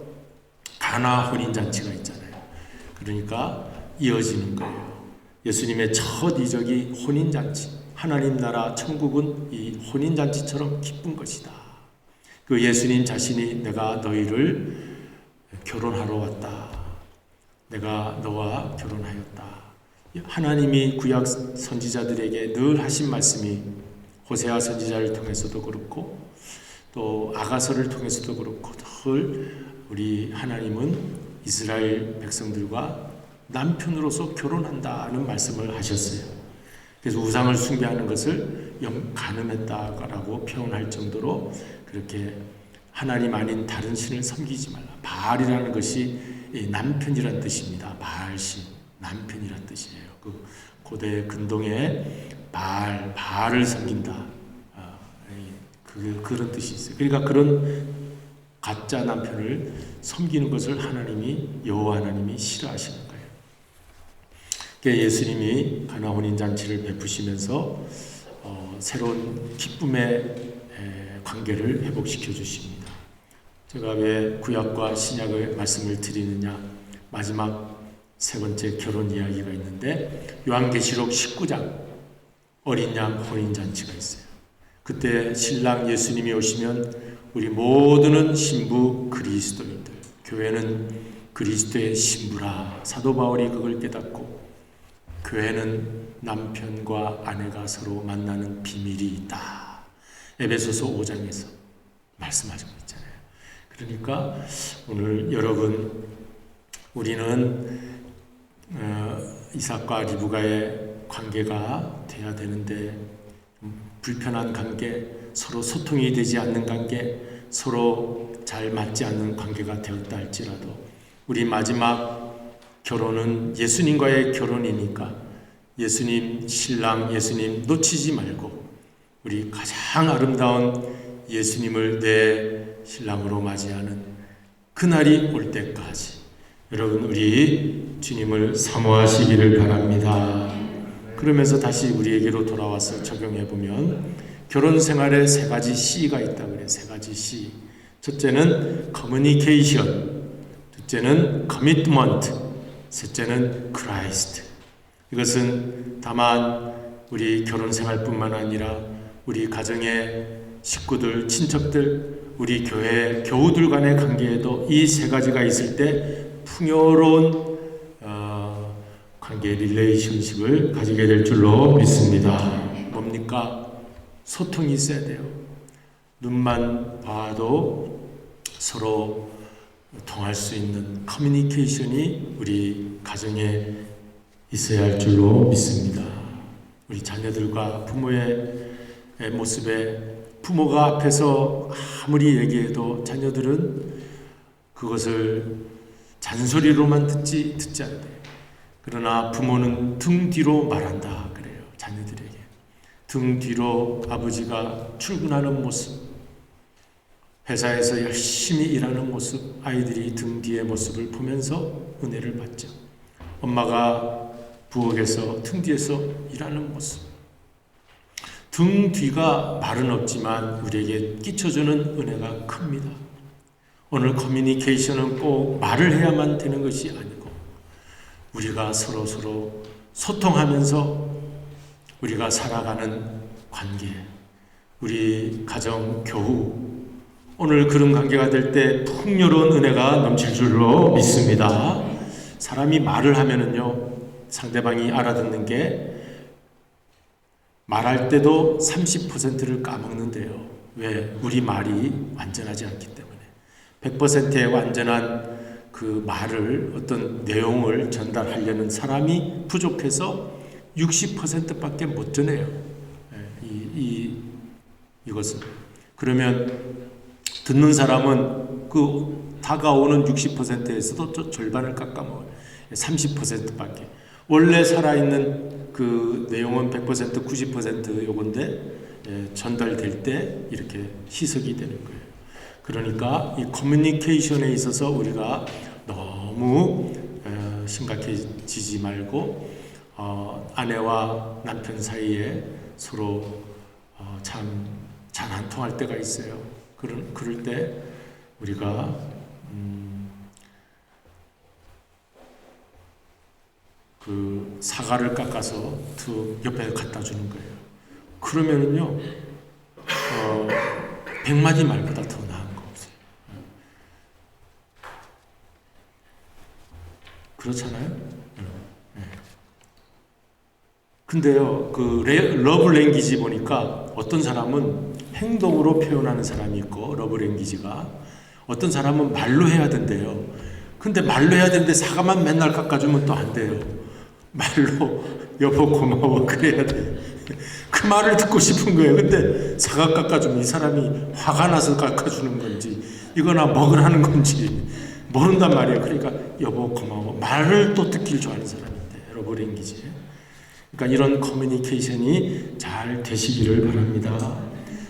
가나 혼인잔치가 있잖아요. 그러니까 이어지는 거예요. 예수님의 첫 이적이 혼인잔치. 하나님 나라 천국은 이 혼인잔치처럼 기쁜 것이다. 그 예수님 자신이 내가 너희를 결혼하러 왔다. 내가 너와 결혼하였다. 하나님이 구약 선지자들에게 늘 하신 말씀이 호세아 선지자를 통해서도 그렇고 또 아가서를 통해서도 그렇고 늘 우리 하나님은 이스라엘 백성들과 남편으로서 결혼한다는 말씀을 하셨어요. 그래서 우상을 숭배하는 것을 가늠했다라고 표현할 정도로 그렇게 하나님 아닌 다른 신을 섬기지 말라. 바알이라는 것이 남편이란 뜻입니다. 바알신, 남편이란 뜻이에요. 그 고대 근동에 바알을 섬긴다. 그런 뜻이 있어요. 그러니까 그런 가짜 남편을 섬기는 것을 여호와 하나님이 싫어하시는 거예요. 그러니까 예수님이 가나 혼인잔치를 베푸시면서 새로운 기쁨의 관계를 회복시켜 주십니다. 제가 왜 구약과 신약의 말씀을 드리느냐, 마지막 세 번째 결혼 이야기가 있는데 요한계시록 19장 어린 양 혼인잔치가 있어요. 그때 신랑 예수님이 오시면 우리 모두는 신부 그리스도인들, 교회는 그리스도의 신부라. 사도 바울이 그걸 깨닫고 교회는 남편과 아내가 서로 만나는 비밀이 있다. 에베소서 5장에서 말씀하고 있잖아요. 그러니까 오늘 여러분, 우리는 이삭과 리브가의 관계가 돼야 되는데 불편한 관계, 서로 소통이 되지 않는 관계, 서로 잘 맞지 않는 관계가 되었다 할지라도 우리 마지막 결혼은 예수님과의 결혼이니까 예수님 신랑 예수님 놓치지 말고 우리 가장 아름다운 예수님을 내 신랑으로 맞이하는 그날이 올 때까지 여러분 우리 주님을 사모하시기를 바랍니다. 그러면서 다시 우리에게로 돌아와서 적용해 보면 결혼 생활에 세 가지 C가 있다 그래요. 세 가지 C. 첫째는 커뮤니케이션, 둘째는 커미트먼트, 셋째는 크라이스트. 이것은 다만 우리 결혼 생활뿐만 아니라 우리 가정의 식구들, 친척들, 우리 교회 교우들 간의 관계에도 이 세 가지가 있을 때 풍요로운 관계 릴레이션십을 가지게 될 줄로 믿습니다. 뭡니까? 소통이 있어야 돼요. 눈만 봐도 서로 통할 수 있는 커뮤니케이션이 우리 가정에 있어야 할 줄로 믿습니다. 우리 자녀들과 부모의 모습에 부모가 앞에서 아무리 얘기해도 자녀들은 그것을 잔소리로만 듣지 않아요. 그러나 부모는 등 뒤로 말한다 그래요. 자녀들에게 등 뒤로 아버지가 출근하는 모습, 회사에서 열심히 일하는 모습, 아이들이 등 뒤의 모습을 보면서 은혜를 받죠. 엄마가 부엌에서 등 뒤에서 일하는 모습, 등 뒤가 말은 없지만 우리에게 끼쳐주는 은혜가 큽니다. 오늘 커뮤니케이션은 꼭 말을 해야만 되는 것이 아니고 우리가 서로 소통하면서 우리가 살아가는 관계, 우리 가정, 교우, 오늘 그런 관계가 될 때 풍요로운 은혜가 넘칠 줄로 믿습니다. 사람이 말을 하면은요, 상대방이 알아듣는 게 말할 때도 30%를 까먹는데요. 왜? 우리 말이 완전하지 않기 때문에. 100%의 완전한 그 말을, 어떤 내용을 전달하려는 사람이 부족해서 60%밖에 못 전해요. 이것은. 그러면 듣는 사람은 그 다가오는 60%에서도 절반을 깎아먹어요. 30%밖에. 원래 살아있는 그 내용은 100%, 90% 요건데 전달될 때 이렇게 희석이 되는 거예요. 그러니까 이 커뮤니케이션에 있어서 우리가 너무 심각해지지 말고 아내와 남편 사이에 서로 참 잘 안 통할 때가 있어요. 그럴 때 우리가 그 사과를 깎아서 옆에 갖다 주는 거예요. 그러면은요 100마디 말보다 더 나은 거 없어요. 그렇잖아요? 네. 근데요, 그 러브 랭귀지 보니까 어떤 사람은 행동으로 표현하는 사람이 있고, 러브 랭귀지가 어떤 사람은 말로 해야 된대요. 근데 말로 해야 되는데 사과만 맨날 깎아주면 또 안 돼요. 말로 여보 고마워 그래야 돼. 그 말을 듣고 싶은 거예요. 근데 사과 깎아주면 이 사람이 화가 나서 깎아주는 건지 이거나 먹으라는 건지 모른단 말이에요. 그러니까 여보 고마워 말을 또 듣길 좋아하는 사람인데 러브 랭귀지. 그러니까 이런 커뮤니케이션이 잘 되시기를 바랍니다.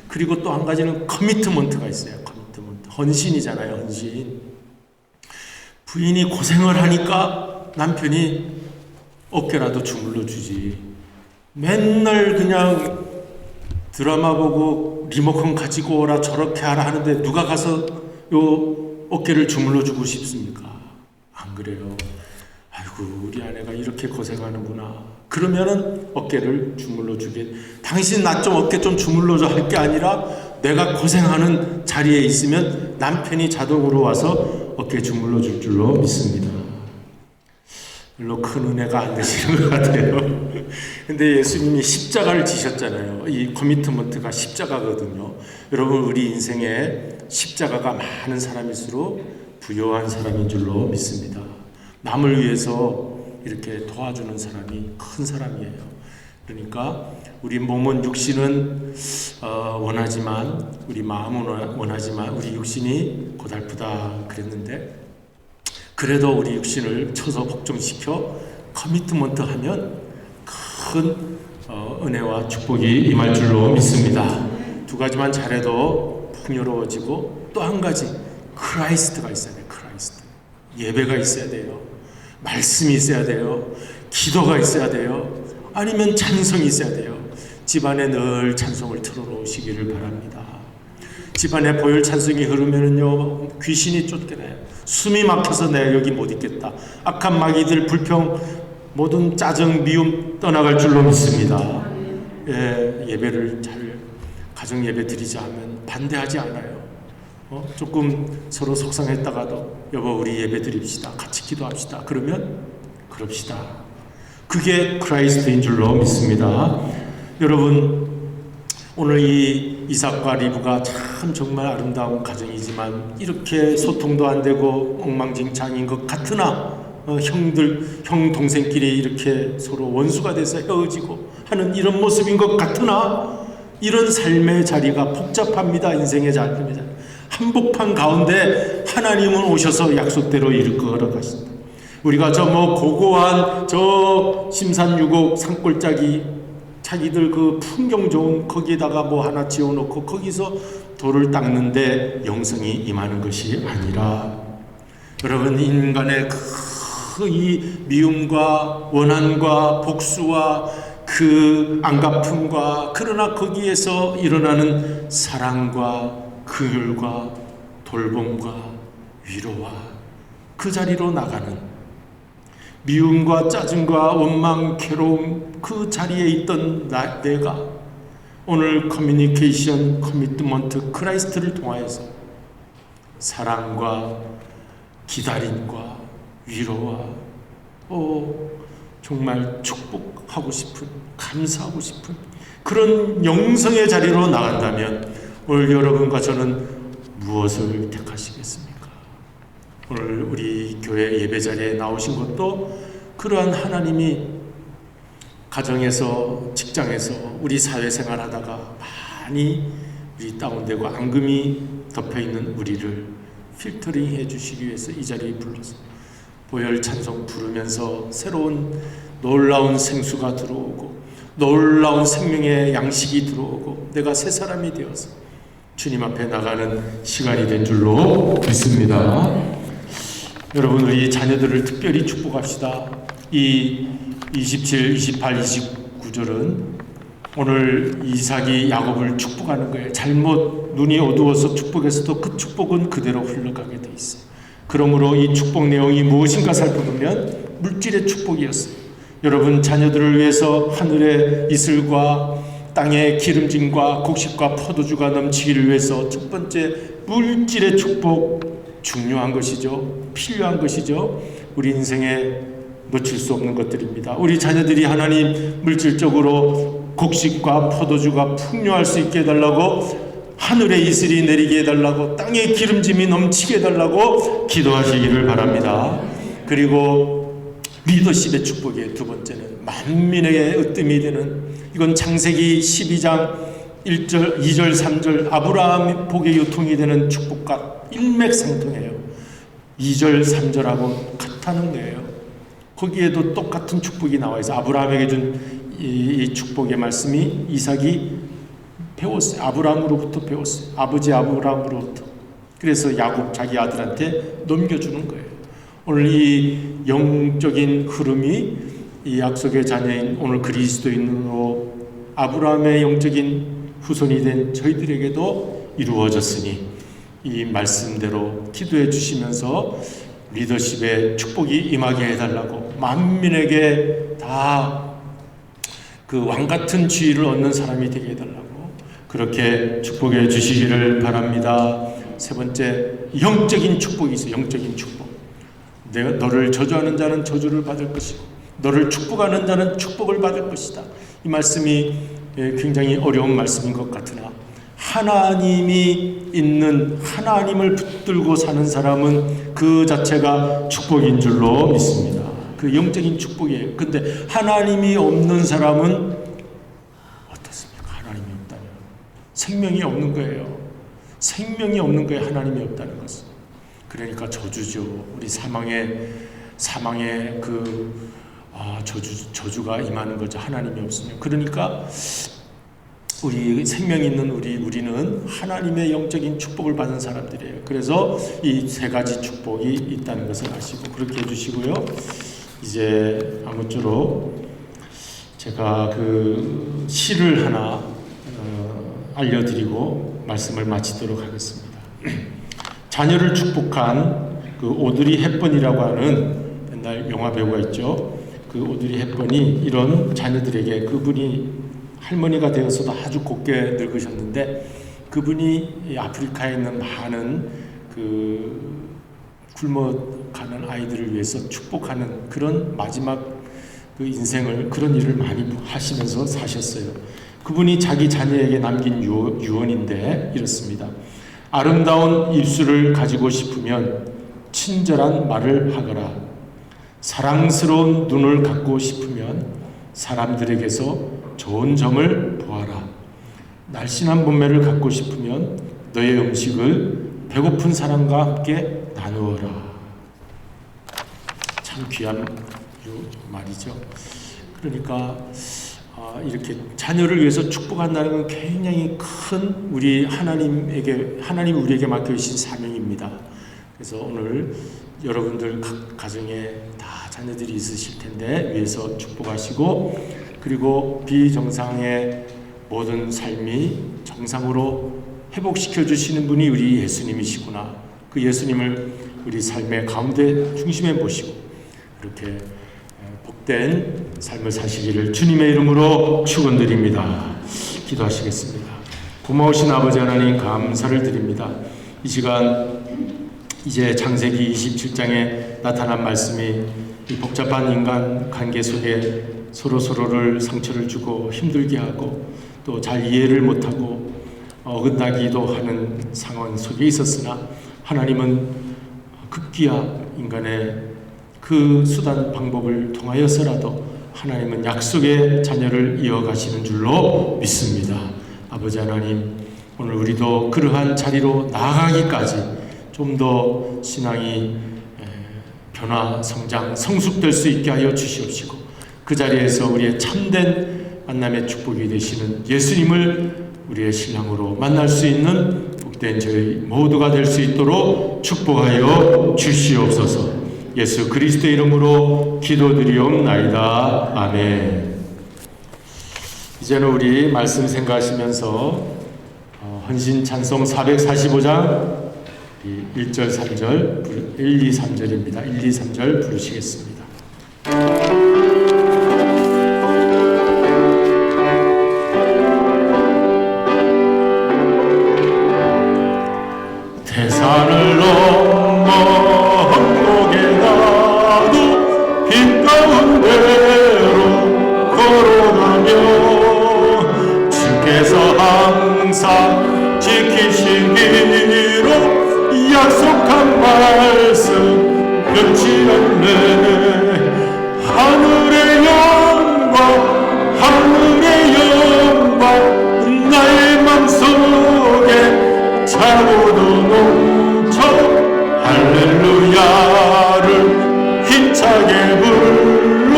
그리고 또 한 가지는 커미트먼트가 있어요. 커미트먼트. 헌신이잖아요. 헌신. 부인이 고생을 하니까 남편이 어깨라도 주물러 주지. 맨날 그냥 드라마 보고 리모컨 가지고 오라 저렇게 하라 하는데 누가 가서 요 어깨를 주물러 주고 싶습니까? 안 그래요. 아이고 우리 아내가 이렇게 고생하는구나. 그러면은 어깨를 주물러 주게. 당신 나 좀 어깨 좀 주물러 줘 할 게 아니라 내가 고생하는 자리에 있으면 남편이 자동으로 와서 어깨 주물러 줄 줄로 믿습니다. 별로 큰 은혜가 안 되시는 것 같아요. 근데 예수님이 십자가를 지셨잖아요. 이 커미트먼트가 십자가거든요. 여러분 우리 인생에 십자가가 많은 사람일수록 부요한 사람인 줄로 믿습니다. 남을 위해서 이렇게 도와주는 사람이 큰 사람이에요. 그러니까 우리 몸은 육신은 원하지만 우리 마음은 원하지만 우리 육신이 고달프다 그랬는데 그래도 우리 육신을 쳐서 복종시켜 커미트먼트하면 큰 은혜와 축복이 임할 줄로 믿습니다. 두 가지만 잘해도 풍요로워지고 또 한 가지 크라이스트가 있어야 돼요. 크라이스트. 예배가 있어야 돼요. 말씀이 있어야 돼요. 기도가 있어야 돼요. 아니면 찬송이 있어야 돼요. 집안에 늘 찬송을 틀어놓으시기를 바랍니다. 집안에 보혈 찬송이 흐르면은요 귀신이 쫓겨나요. 숨이 막혀서 내가 여기 못 있겠다. 악한 마귀들 불평 모든 짜증 미움 떠나갈 줄로 믿습니다. 예배를 잘 가정 예배 드리자 하면 반대하지 않아요. 조금 서로 속상했다가도 여보 우리 예배 드립시다. 같이 기도합시다. 그러면 그럽시다. 그게 크라이스트인 줄로 믿습니다. 여러분 오늘 이 이삭과 리브가 참 정말 아름다운 가정이지만 이렇게 소통도 안 되고 엉망진창인 것 같으나 형 동생끼리 이렇게 서로 원수가 돼서 헤어지고 하는 이런 모습인 것 같으나 이런 삶의 자리가 복잡합니다. 인생의 자리입니다. 한복판 가운데 하나님은 오셔서 약속대로 이끌어 가신다. 우리가 저 고고한 저 심산유곡 산골짜기 자기들 그 풍경 좋은 거기에다가 하나 지어놓고 거기서 돌을 닦는데 영성이 임하는 것이 아니라 여러분 인간의 이 미움과 원한과 복수와 그 안갚음과 그러나 거기에서 일어나는 사랑과 긍휼과 돌봄과 위로와 그 자리로 나가는 미움과 짜증과 원망 괴로움 그 자리에 있던 내가 오늘 커뮤니케이션 커미트먼트 크라이스트를 통하여서 사랑과 기다림과 위로와 정말 축복하고 싶은 감사하고 싶은 그런 영성의 자리로 나간다면 오늘 여러분과 저는 무엇을 택하시겠습니까? 오늘 우리 교회 예배 자리에 나오신 것도 그러한 하나님이 가정에서 직장에서 우리 사회생활 하다가 많이 우리 다운되고 앙금이 덮여있는 우리를 필터링 해주시기 위해서 이 자리에 불러서 보혈 찬송 부르면서 새로운 놀라운 생수가 들어오고 놀라운 생명의 양식이 들어오고 내가 새 사람이 되어서 주님 앞에 나가는 시간이 된 줄로 믿습니다. 여러분 우리 자녀들을 특별히 축복합시다. 이 27, 28, 29절은 오늘 이삭이 야곱을 축복하는 거예요. 잘못 눈이 어두워서 축복했어도 그 축복은 그대로 흘러가게 돼 있어요. 그러므로 이 축복 내용이 무엇인가 살펴보면 물질의 축복이었어요. 여러분 자녀들을 위해서 하늘의 이슬과 땅의 기름짐과 곡식과 포도주가 넘치기를 위해서 첫 번째 물질의 축복 중요한 것이죠. 필요한 것이죠. 우리 인생에 놓칠 수 없는 것들입니다. 우리 자녀들이 하나님 물질적으로 곡식과 포도주가 풍요할 수 있게 해달라고 하늘의 이슬이 내리게 해달라고 땅의 기름짐이 넘치게 해달라고 기도하시기를 바랍니다. 그리고 리더십의 축복이에요. 두 번째는 만민에게 으뜸이 되는 이건 창세기 12장 1절, 2절, 3절 아브라함 복의 유통이 되는 축복과 일맥상통해요. 2절, 3절하고 같다는 거예요. 거기에도 똑같은 축복이 나와 있어요. 아브라함에게 준 이 축복의 말씀이 이삭이 배웠어요. 아브라함으로부터 배웠어요. 아버지 아브라함으로부터. 그래서 야곱 자기 아들한테 넘겨주는 거예요. 오늘 이 영적인 흐름이 이 약속의 자녀인 오늘 그리스도인으로 아브라함의 영적인 후손이 된 저희들에게도 이루어졌으니 이 말씀대로 기도해 주시면서 리더십의 축복이 임하게 해달라고 만민에게 다 그 왕같은 지위를 얻는 사람이 되게 해달라고 그렇게 축복해 주시기를 바랍니다. 세 번째 영적인 축복이 있어요. 영적인 축복. 내가 너를 저주하는 자는 저주를 받을 것이고 너를 축복하는 자는 축복을 받을 것이다. 이 말씀이 굉장히 어려운 말씀인 것 같으나 하나님이 있는 하나님을 붙들고 사는 사람은 그 자체가 축복인 줄로 믿습니다. 그 영적인 축복이에요. 근데 하나님이 없는 사람은 생명이 없는 거예요. 생명이 없는 거에 하나님이 없다는 것은. 그러니까 저주죠. 우리 사망의 저주가 임하는 거죠. 하나님이 없으면. 그러니까 우리 생명 있는 우리는 하나님의 영적인 축복을 받은 사람들이에요. 그래서 이 세 가지 축복이 있다는 것을 아시고 그렇게 해주시고요. 이제 아무쪼록 제가 그 시를 하나 알려드리고 말씀을 마치도록 하겠습니다. 자녀를 축복한 그 오드리 헵번이라고 하는 옛날 영화 배우가 있죠. 그 오드리 헵번이 이런 자녀들에게, 그분이 할머니가 되어서도 아주 곱게 늙으셨는데, 그분이 아프리카에 있는 많은 그 굶어가는 아이들을 위해서 축복하는 그런 마지막 그 인생을, 그런 일을 많이 하시면서 사셨어요. 그분이 자기 자녀에게 남긴 유언인데 이렇습니다. 아름다운 입술을 가지고 싶으면 친절한 말을 하거라. 사랑스러운 눈을 갖고 싶으면 사람들에게서 좋은 점을 보아라. 날씬한 몸매를 갖고 싶으면 너의 음식을 배고픈 사람과 함께 나누어라. 참 귀한 말이죠. 그러니까 이렇게 자녀를 위해서 축복한다는 건 굉장히 큰 하나님이 우리에게 맡겨주신 사명입니다. 그래서 오늘 여러분들 각 가정에 다 자녀들이 있으실 텐데 위해서 축복하시고, 그리고 비정상의 모든 삶이 정상으로 회복시켜 주시는 분이 우리 예수님이시구나. 그 예수님을 우리 삶의 가운데 중심에 모시고 이렇게 복된 삶을 사시기를 주님의 이름으로 축원드립니다. 기도하시겠습니다. 고마우신 아버지 하나님, 감사를 드립니다. 이 시간 이제 창세기 27장에 나타난 말씀이 이 복잡한 인간 관계 속에 서로를 상처를 주고 힘들게 하고 또 잘 이해를 못하고 어긋나기도 하는 상황 속에 있었으나, 하나님은 급기야 인간의 그 수단 방법을 통하여서라도 하나님은 약속의 자녀를 이어가시는 줄로 믿습니다. 아버지 하나님, 오늘 우리도 그러한 자리로 나아가기까지 좀 더 신앙이 변화, 성장, 성숙될 수 있게 하여 주시옵시고, 그 자리에서 우리의 참된 만남의 축복이 되시는 예수님을 우리의 신랑으로 만날 수 있는 복된 저희 모두가 될 수 있도록 축복하여 주시옵소서. 예수 그리스도의 이름으로 기도드리옵나이다. 아멘. 이제는 우리 말씀 생각하시면서 헌신 찬송 445장 1절, 3절, 1, 2, 3절입니다. 1, 2, 3절 부르시겠습니다. 태산을 넘어 한목에 나도 빛 가운데로 걸어가며 주께서 항상 지키시기로 약속한 말씀 변치 않네. 하늘의 영광, 하늘의 영광 나의 맘속에 차고도 넘쳐 할렐루야를 힘차게 불러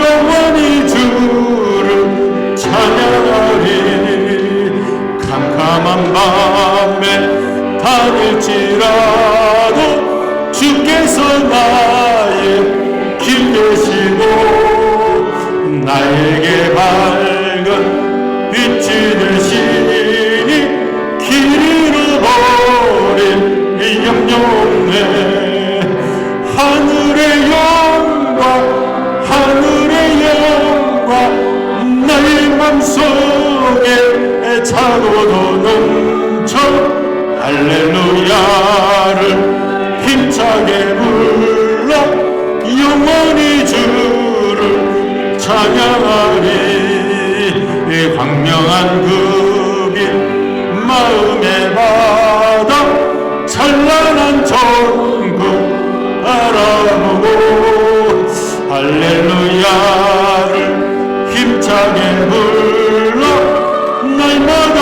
영원히 주를 찬양하리. 캄캄한 밤에 다닐지라도 주께서 나의 길 되시고 나에게 밝은 빛이 되시니 길 잃어버린 염려 없네. 하늘의 영광, 하늘의 영광 나의 맘속에 차고도 넘쳐 할렐루야를 힘차게 불러 영원히 주를 찬양하리. 광명한 그 빛 마음에 받아 찬란한 천국 알아보고 할렐루야를 힘차게 불러 날마다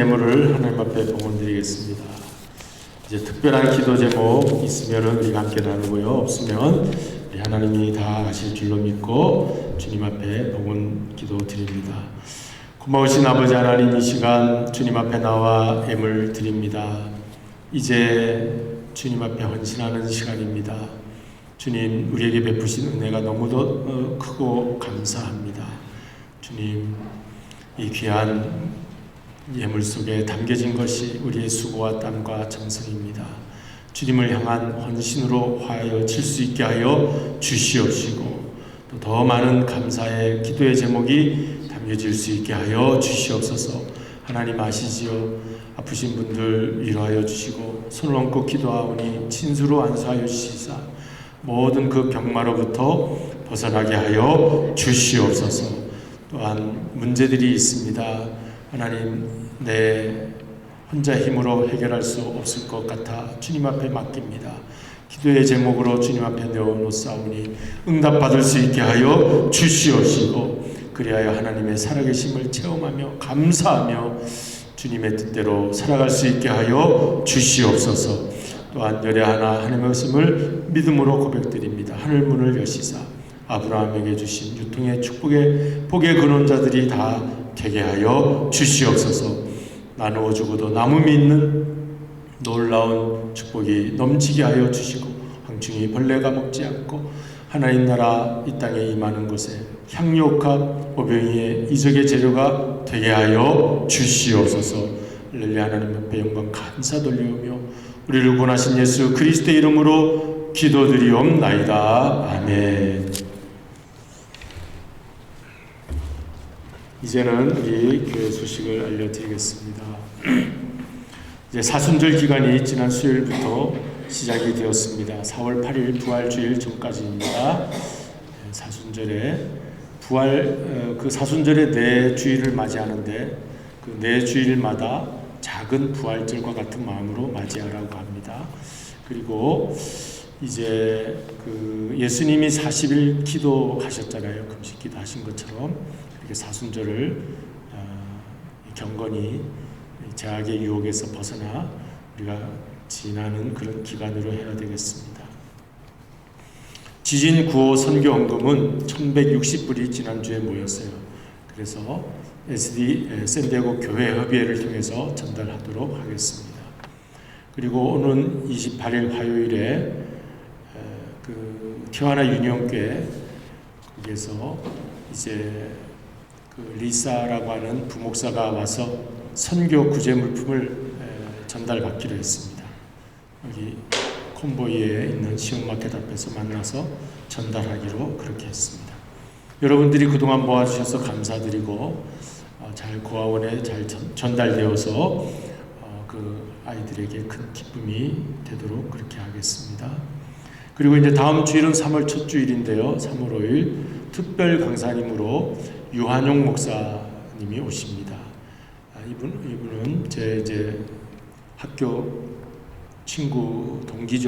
예물을 하나님 앞에 봉헌드리겠습니다. 이제 특별한 기도 제목 있으면 우리가 함께 나누고요. 없으면 우리 하나님이 다 하실 줄로 믿고 주님 앞에 봉헌 기도 드립니다. 고마우신 아버지 하나님, 이 시간 주님 앞에 나와 예물 드립니다. 이제 주님 앞에 헌신하는 시간입니다. 주님, 우리에게 베푸신 은혜가 너무도 크고 감사합니다. 주님, 이 귀한 예물 속에 담겨진 것이 우리의 수고와 땀과 정성입니다. 주님을 향한 헌신으로 화하여질 수 있게 하여 주시옵시고, 또 더 많은 감사의 기도의 제목이 담겨질 수 있게 하여 주시옵소서. 하나님 아시지요? 아프신 분들 위로하여 주시고, 손을 얹고 기도하오니 진수로 안수하여 주시사 모든 그 병마로부터 벗어나게 하여 주시옵소서. 또한 문제들이 있습니다. 하나님, 내 혼자 힘으로 해결할 수 없을 것 같아 주님 앞에 맡깁니다. 기도의 제목으로 주님 앞에 내어놓사오니 응답받을 수 있게 하여 주시옵시고, 그리하여 하나님의 살아계심을 체험하며 감사하며 주님의 뜻대로 살아갈 수 있게 하여 주시옵소서. 또한 열애하나 하나님의 말씀을 믿음으로 고백드립니다. 하늘 문을 여시사 아브라함에게 주신 유통의 축복의 복의 근원자들이 다 되게 하여 주시옵소서. 나누어 주고도 남음이 있는 놀라운 축복이 넘치게 하여 주시고, 황충이 벌레가 먹지 않고 하나님 나라 이 땅에 임하는 곳에 향유옥합 오병이의 이적의 재료가 되게 하여 주시옵소서. 할렐루야. 하나님 앞에 영광 감사 돌리오며 우리를 구원하신 예수 그리스도의 이름으로 기도드리옵나이다. 아멘. 이제는 우리 교회 소식을 알려드리겠습니다. 이제 사순절 기간이 지난 수요일부터 시작이 되었습니다. 4월 8일 부활주일 전까지입니다. 사순절에 그 사순절에 네 주일을 맞이하는데, 그 네 주일마다 작은 부활절과 같은 마음으로 맞이하라고 합니다. 그리고 이제 그 예수님이 40일 기도하셨잖아요. 금식 기도하신 것처럼 이렇게 사순절을 경건히 죄악의 유혹에서 벗어나 우리가 지나는 그런 기간으로 해야 되겠습니다. 지진 구호 선교 헌금은 1160불이 지난주에 모였어요. 그래서 샌디에고 교회 협의회를 통해서 전달하도록 하겠습니다. 그리고 오는 28일 화요일에 그 티와나 유니온교회 거기에서 이제 그 리사라고 하는 부목사가 와서 선교 구제 물품을 전달받기로 했습니다. 여기 콤보이에 있는 시흥마켓 앞에서 만나서 전달하기로 그렇게 했습니다. 여러분들이 그동안 모아주셔서 감사드리고 잘 고아원에 잘 전달되어서 그 아이들에게 큰 기쁨이 되도록 그렇게 하겠습니다. 그리고 이제 다음 주일은 3월 첫 주일인데요. 3월 5일 특별 강사님으로 유한용 목사님이 오십니다. 이분은 제 이제 학교 동기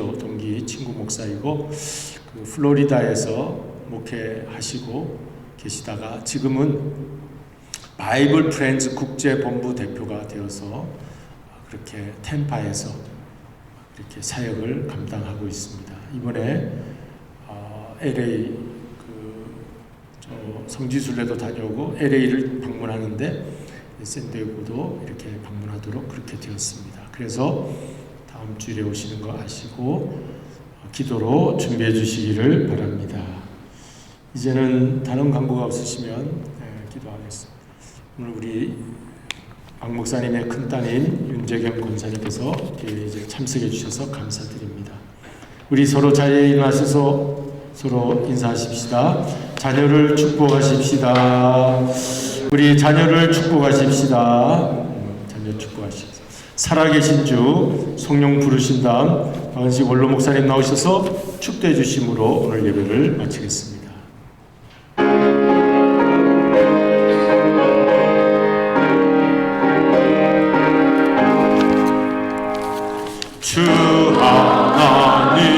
친구 목사이고, 그 플로리다에서 목회하시고 계시다가 지금은 바이블 프렌즈 국제본부 대표가 되어서 그렇게 템파에서 이렇게 사역을 감당하고 있습니다. 이번에 LA 성지순례도 다녀오고 LA를 방문하는데 샌디에고도 이렇게 방문하도록 그렇게 되었습니다. 그래서 다음 주일에 오시는 거 아시고 기도로 준비해 주시기를 바랍니다. 이제는 다른 광고가 없으시면 기도하겠습니다. 오늘 우리 박 목사님의 큰 따님 윤재경 권사님께서 이제 참석해 주셔서 감사드립니다. 우리 서로 자리에 일어나셔서 서로 인사하십시다. 자녀를 축복하십시다. 우리 자녀를 축복하십시다. 자녀 축복하십시다. 살아계신 주 성령 부르신 다음 박은식 원로 목사님 나오셔서 축도해 주심으로 오늘 예배를 마치겠습니다. 주 하나님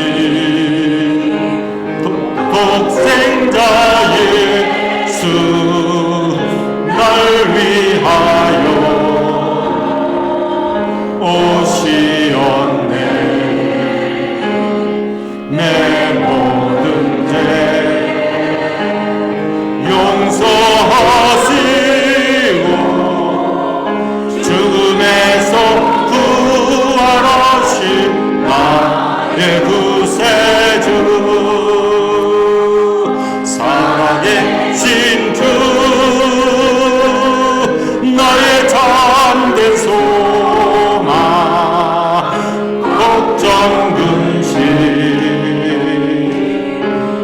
독생자 예수 날 위하여 걱정 근심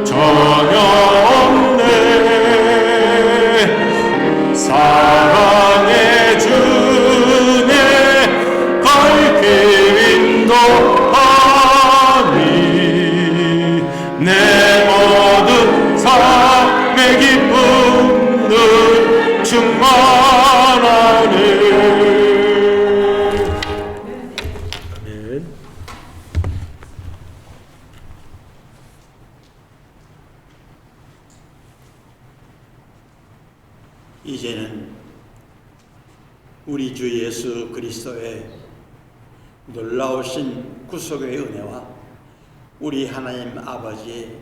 전혀 없네. 사랑의 주님 밝게 인도하니 내 모든 삶의 기쁨들 충만하네. 아멘. 이제는 우리 주 예수 그리스도의 놀라우신 구속의 은혜와 우리 하나님 아버지의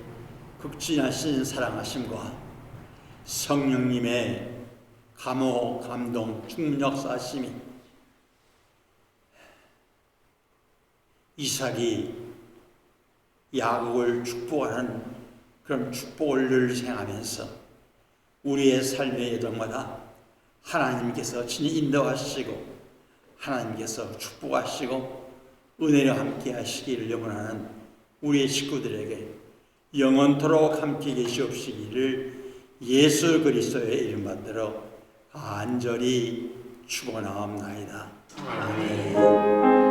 극진하신 사랑하심과 성령님의 감호, 감동, 충만 역사하심이 이삭이 야곱을 축복하는 그런 축복을 늘 생하면서 우리의 삶의 여정마다 하나님께서 친히 인도하시고 하나님께서 축복하시고 은혜로 함께 하시기를 염원하는 우리의 식구들에게 영원토록 함께 계시옵시기를 예수 그리스도의 이름 받들어 간절히 축원하옵나이다. 아멘.